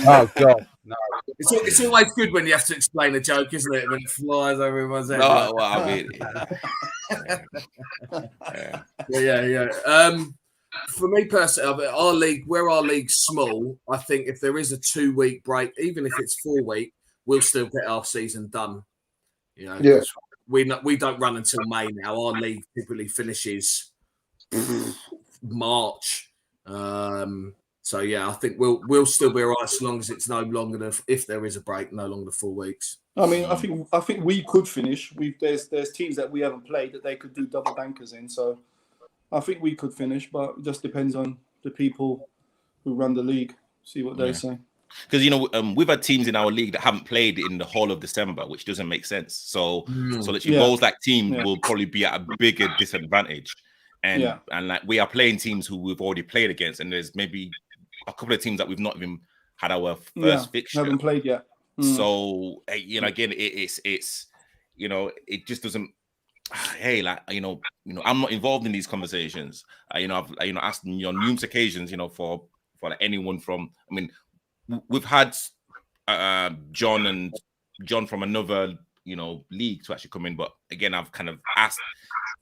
Oh, God. No. It's always good when you have to explain a joke, isn't it? When it flies over everyone's head. No, well, I mean, yeah. For me personally, our league's small, I think if there is a 2-week break, even if it's 4 week, we'll still get our season done. We don't run until May now. Our league typically finishes March. So yeah, I think we'll still be all right as long as it's no longer than, if there is a break, no longer than 4 weeks. I mean, I think we could finish. There's teams that we haven't played that they could do double bankers in. So I think we could finish, but it just depends on the people who run the league. See what they say. Because we've had teams in our league that haven't played in the whole of December, which doesn't make sense. So literally those like teams will probably be at a bigger disadvantage. And like we are playing teams who we've already played against, and there's maybe a couple of teams that we've not even had our first fixture. Haven't played yet. So again, it's it just doesn't. Hey, like I'm not involved in these conversations. I've asked on numerous occasions, for like anyone from. I mean, we've had John from another league to actually come in, but again, I've kind of asked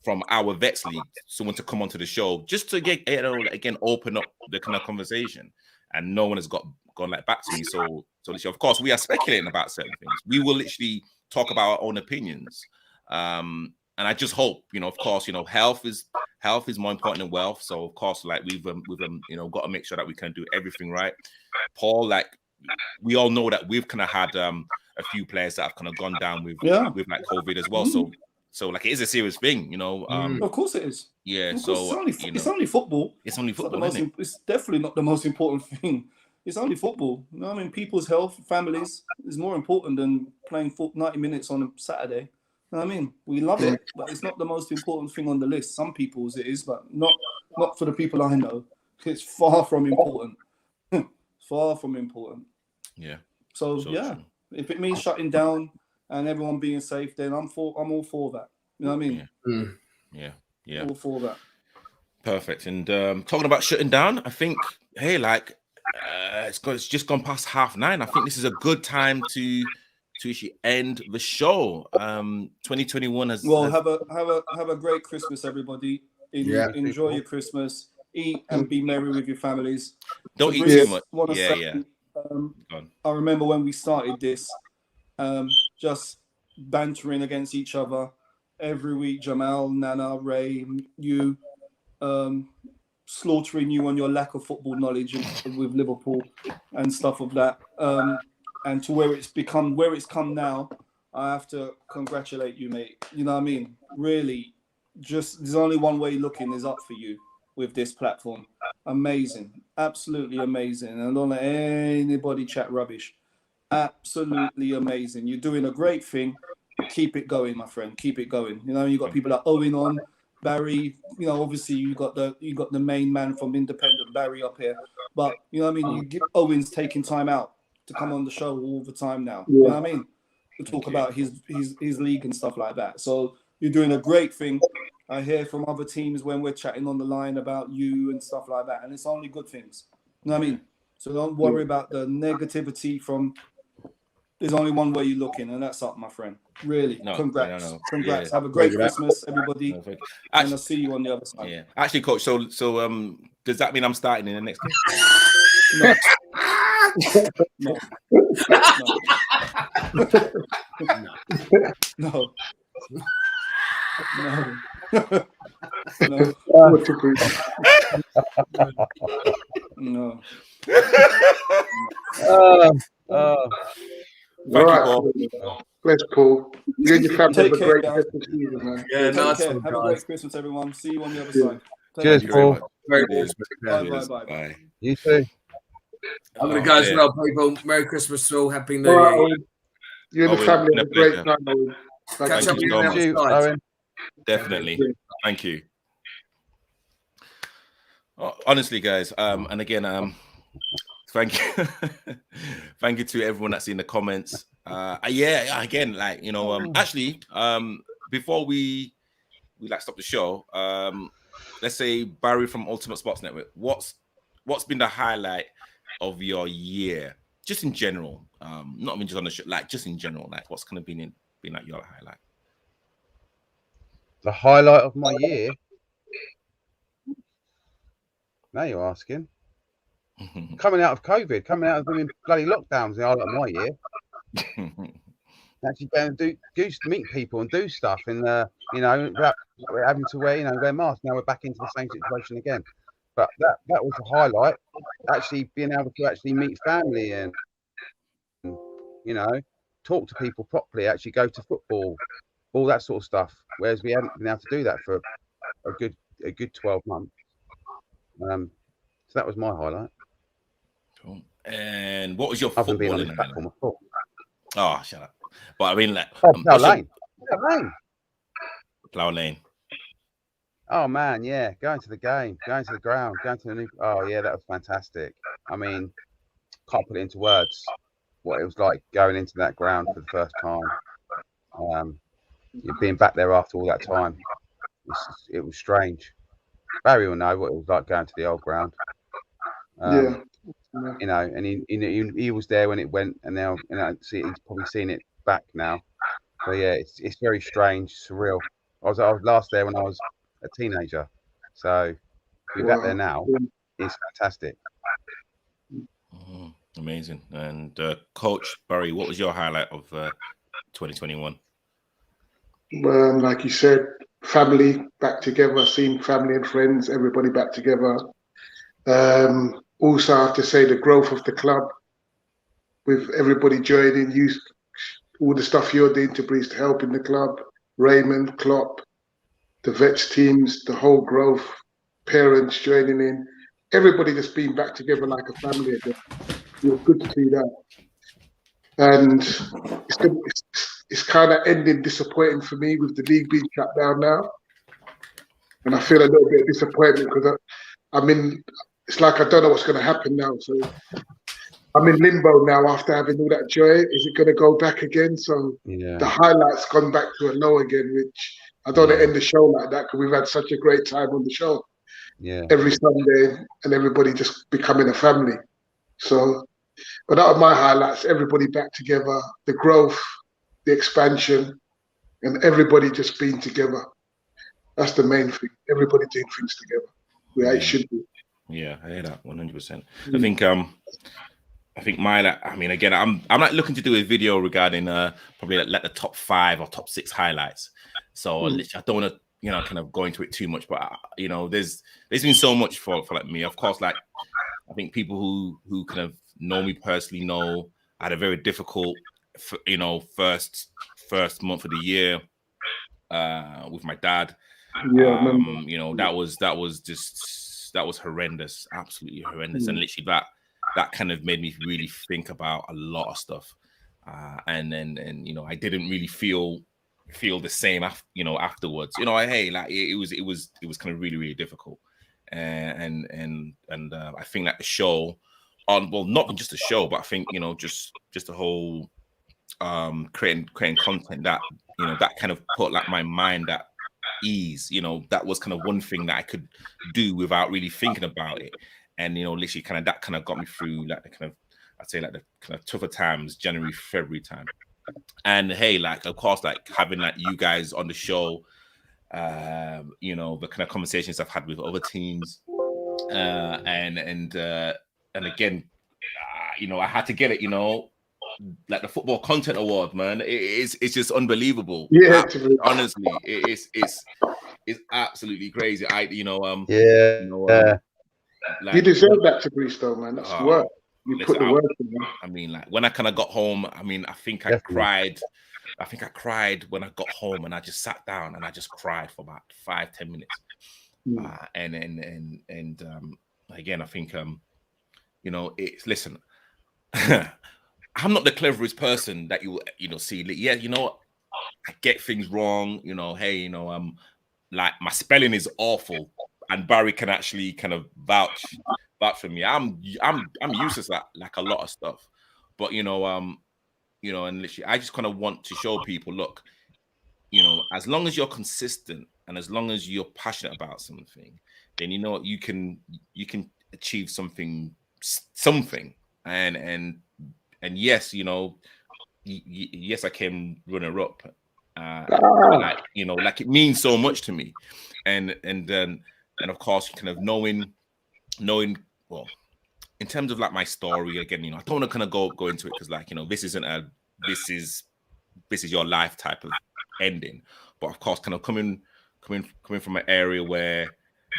from our vets league someone to come onto the show just to get again open up the kind of conversation, and no one has gone like back to me. So literally, of course, we are speculating about certain things. We will literally talk about our own opinions. And I just hope, of course, health is more important than wealth. So of course, like we've got to make sure that we can do everything right. Paul, like we all know that we've kind of had a few players that have kind of gone down with like COVID as well. So like it is a serious thing, Of course it is. Yeah. Of so course, it's only football. It's only football, isn't it? It's definitely not the most important thing. It's only football. I mean, people's health, families is more important than playing 90 minutes on a Saturday. I mean, we love it, but it's not the most important thing on the list. Some people's it is, but not for the people I know. It's far from important. Far from important. Yeah. So yeah, if it means shutting down and everyone being safe, then I'm all for that. You know what I mean? Yeah. All for that. Perfect. And talking about shutting down, I think it's just gone past 9:30. I think this is a good time to actually end the show. 2021 has have a great Christmas, everybody. Enjoy your Christmas. Eat and be merry with your families. Don't eat too much. I remember when we started this, just bantering against each other every week. Jamal, Nana, Ray, you, slaughtering you on your lack of football knowledge with Liverpool and stuff of that. And to where it's come now, I have to congratulate you, mate. You know what I mean? Really, just there's only one way looking is up for you with this platform. Amazing, absolutely amazing. And don't let anybody chat rubbish. Absolutely amazing. You're doing a great thing. Keep it going, my friend. Keep it going. You got people like Owen on, Barry. Obviously you got the main man from Independent, Barry, up here. But you know what I mean. You give Owen's taking time out to come on the show all the time now. You know what I mean? To talk about his league and stuff like that. So you're doing a great thing. I hear from other teams when we're chatting on the line about you and stuff like that. And it's only good things. You know what I mean? So don't worry about the negativity from there's only one way you're looking, and that's up, my friend. Really, No, congrats. no. Congrats. Yeah. Have a great Yeah. Christmas, everybody. No, thank you. And I'll see you on the other side. Yeah, actually, coach. So does that mean I'm starting in the next game? No. No. No. Thank you, Right. Paul. Bless Paul. You and your family have Take a care, great guys. Christmas season, man. Yeah, Take nice care. one, Have a guys. great Christmas, everyone. See you on the other side. Cheers, Thank you very Paul. much. Very Cheers. Bye, Cheers. bye, bye. Bye. You too. I'm going to go as well, people. Merry Christmas to all. Happy New All right, Year. Owen. You and the Owen, family been have a a great pleasure. time, Owen. Catch Thank up you with so you on much. the You, other side. Owen. Definitely. Thank you. Honestly, guys, and again, thank you. Thank you to everyone that's in the comments. Yeah, again, like, you know, actually, before we like stop the show, let's say Barry from Ultimate Sports Network, what's been the highlight of your year, just in general? Not even just on the show, like just in general, like what's kind of been like your highlight? The highlight of my year. Now you're asking. Coming out of COVID, coming out of the bloody lockdowns, the highlight of my year. Actually going to meet people and do stuff, and you know, without having to wear masks. Now we're back into the same situation again. But that was the highlight. Actually being able to actually meet family and, you know, talk to people properly. Actually go to football, all that sort of stuff. Whereas we haven't been able to do that for a good 12 months. So that was my highlight. Cool. And what was your Other than being on footballing this platform, highlight? of course. Oh, shut up. But I mean, like, Plough Lane. Plough Lane. Oh man, yeah, going to the game, going to the ground, going to the new. Oh yeah, that was fantastic. I mean, can't put it into words what it was like going into that ground for the first time. Being back there after all that time, it was strange. Barry will know what it was like going to the old ground. Yeah. You know, and he was there when it went, and now, you know, he's probably seen it back now. So yeah, it's very strange, surreal. I was last there when I was a teenager, so to be back there now is fantastic. Amazing. And Coach Barry, what was your highlight of 2021? Like you said, family back together, seeing family and friends, everybody back together. Also, I have to say the growth of the club with everybody joining, all the stuff you're doing to Breeze to help in the club, Raymond, Klopp, the vets teams, the whole growth, parents joining in, everybody just being back together like a family again. It was good to see that. And it's kind of ending disappointing for me with the league being shut down now. And I feel a little bit of disappointment because it's like I don't know what's going to happen now. So I'm in limbo now after having all that joy. Is it going to go back again? So the highlight's gone back to a low again, which I don't want to end the show like that because we've had such a great time on the show. Yeah. Every Sunday and everybody just becoming a family. So, but that are my highlights. Everybody back together, the growth, the expansion, and everybody just being together. That's the main thing. Everybody doing things together. Where it should be. Yeah, I hear that 100%. I think I mean, again, I'm like looking to do a video regarding probably like the top 5 or top 6 highlights. So I don't want to, you know, kind of go into it too much, but you know, there's been so much for like me. Of course, like I think people who kind of know me personally know I had a very difficult, you know, first month of the year with my dad. You know, that was horrendous, absolutely horrendous, and literally that kind of made me really think about a lot of stuff. And you know, I didn't really feel the same afterwards. You know, hey, like it was kind of really, really difficult. And I think that the show not even just the show, but I think, you know, just the whole creating content that, you know, that kind of put like my mind at ease. You know, that was kind of one thing that I could do without really thinking about it. And, you know, literally that kind of got me through like the kind of I'd say like the kind of tougher times, January, February time. And hey, like of course, like having like you guys on the show, you know, the kind of conversations I've had with other teams, and again, you know, I had to get it, you know, like the Football Content Award, man. It's just unbelievable. Yeah, honestly, it's absolutely crazy. You know, like, you deserve that, Tabrice, though, man. That's work. You put the work in. Man. I mean, like when I kind of got home, I mean, I think I cried. I think I cried when I got home, and I just sat down and I just cried for about 5-10 minutes. And again, I think you know, it's listen. I'm not the cleverest person that you know see. Yeah, you know, I get things wrong. You know, hey, you know, like my spelling is awful, and Barry can actually kind of vouch for me. I'm useless at like a lot of stuff, but you know, and literally, I just kind of want to show people, look, you know, as long as you're consistent and as long as you're passionate about something, then you know you can achieve something, and yes, you know, yes, I came runner up. Like, you know, like it means so much to me, and of course, kind of knowing, well, in terms of like my story again, you know, I don't want to kind of go into it because, like, you know, this is your life type of ending, but of course, kind of coming from an area where,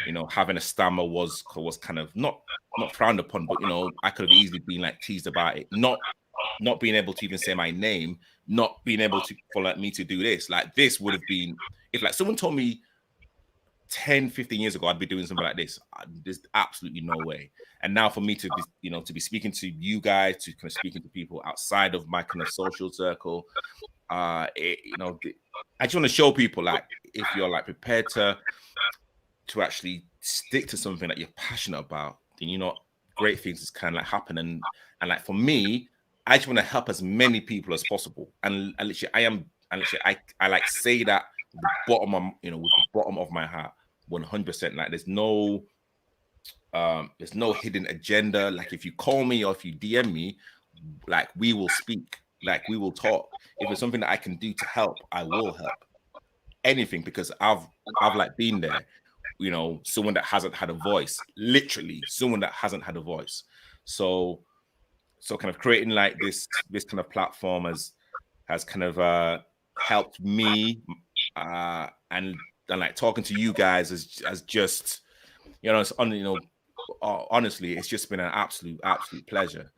you know, having a stammer was kind of not frowned upon, but you know, I could have easily been like teased about it, not being able to even say my name, not being able to for me to do this. Like this would have been, if like someone told me 10-15 years ago I'd be doing something like this, there's absolutely no way. And now for me to be, you know, to be speaking to you guys, to kind of speaking to people outside of my kind of social circle, you know, I just want to show people, like, if you're like prepared to actually stick to something that you're passionate about, then you know great things can like happen. And like for me, I just want to help as many people as possible. And literally, I like say that with the bottom of, you know, with the bottom of my heart, 100%. Like there's no hidden agenda. Like if you call me or if you DM me, like we will speak, like we will talk. If there's something that I can do to help, I will help. Anything, because I've like been there, you know, someone that hasn't had a voice, literally someone that hasn't had a voice. So kind of creating like this kind of platform has kind of helped me, and like talking to you guys as just, you know, honestly, it's just been an absolute pleasure.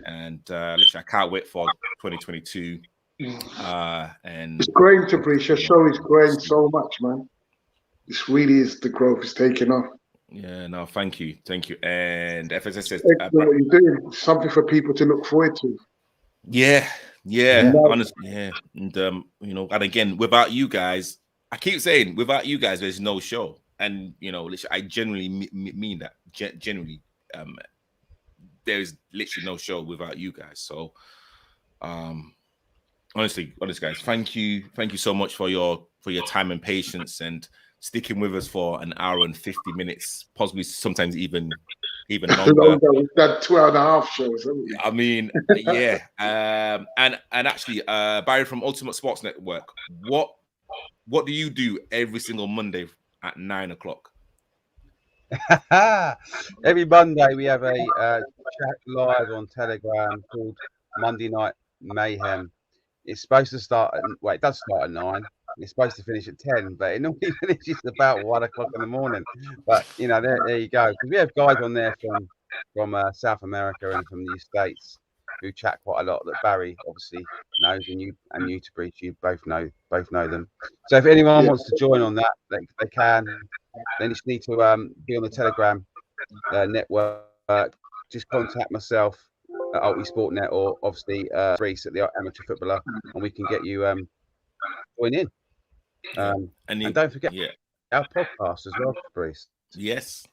And literally, I can't wait for 2022. And it's growing, Tabrice. Your show is growing so much, man. This really is, the growth is taking off. Yeah, no, thank you. And FSS says, what you're doing, something for people to look forward to. Yeah, honestly, yeah. And you know, and again, without you guys, I keep saying, without you guys, there's no show. And you know, literally, I genuinely mean that. Generally, there's literally no show without you guys. So, honestly, guys, thank you so much for your time and patience and sticking with us for an hour and 50 minutes, possibly sometimes even longer. We've done 2.5 shows, haven't we? I mean, yeah. And actually, Barry from Ultimate Sports Network, what do you do every single Monday at 9 o'clock? Every Monday we have a chat live on Telegram called Monday Night Mayhem. It's supposed to start it does start at 9. It's supposed to finish at 10, but it normally finishes about 1 o'clock in the morning. But you know, there you go. Because we have guys on there from South America and from the States who chat quite a lot that Barry obviously knows, and you Tabrice, you both know them. So if anyone wants to join on that, they can. Then you just need to be on the Telegram network. Just contact myself at UltiSportNet or obviously Reese at the Amateur Footballer, and we can get you join in. And don't forget our podcast as well, Reese. Yes.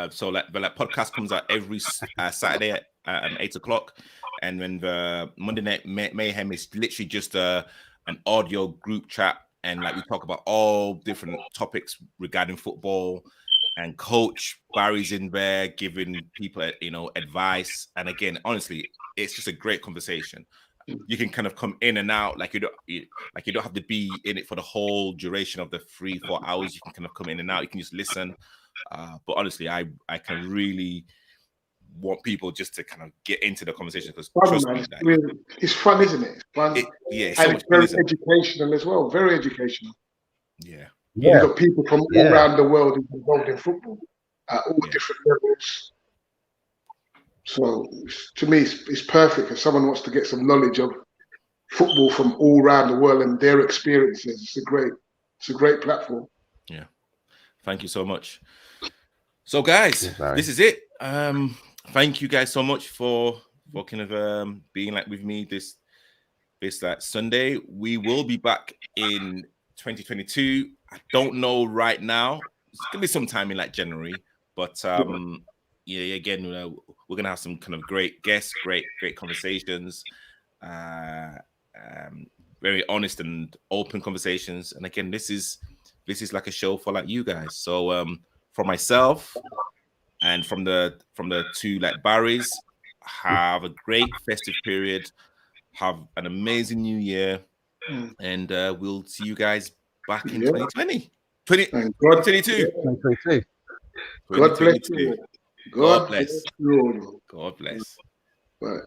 So like the podcast comes out every Saturday at 8 o'clock, and when the Monday Night Mayhem is literally just an audio group chat, and like we talk about all different topics regarding football, and Coach Barry's in there giving people, advice. And again, honestly, it's just a great conversation. You can kind of come in and out, like you don't have to be in it for the whole duration of the 3-4 hours. You can kind of come in and out. You can just listen. But honestly, I can really want people just to kind of get into the conversation, because trust me, it's fun, isn't it? It's fun. It's and so it's much very fun, educational as well. Very educational. Yeah. You've got people from all around the world involved in football at all different levels. So to me, it's perfect if someone wants to get some knowledge of football from all around the world and their experiences. It's a great platform. Yeah. Thank you so much. So guys, this is it. Thank you guys so much for kind of being like with me this Sunday. We will be back in 2022. I don't know right now. It's gonna be sometime in like January, but again, we're gonna have some kind of great guests, great conversations, very honest and open conversations. And again, this is like a show for like you guys. So for myself and from the two like Barrys, have a great festive period, have an amazing new year, and we'll see you guys back in 2020. 2022. 2022. God bless you. God bless you. God bless. Right.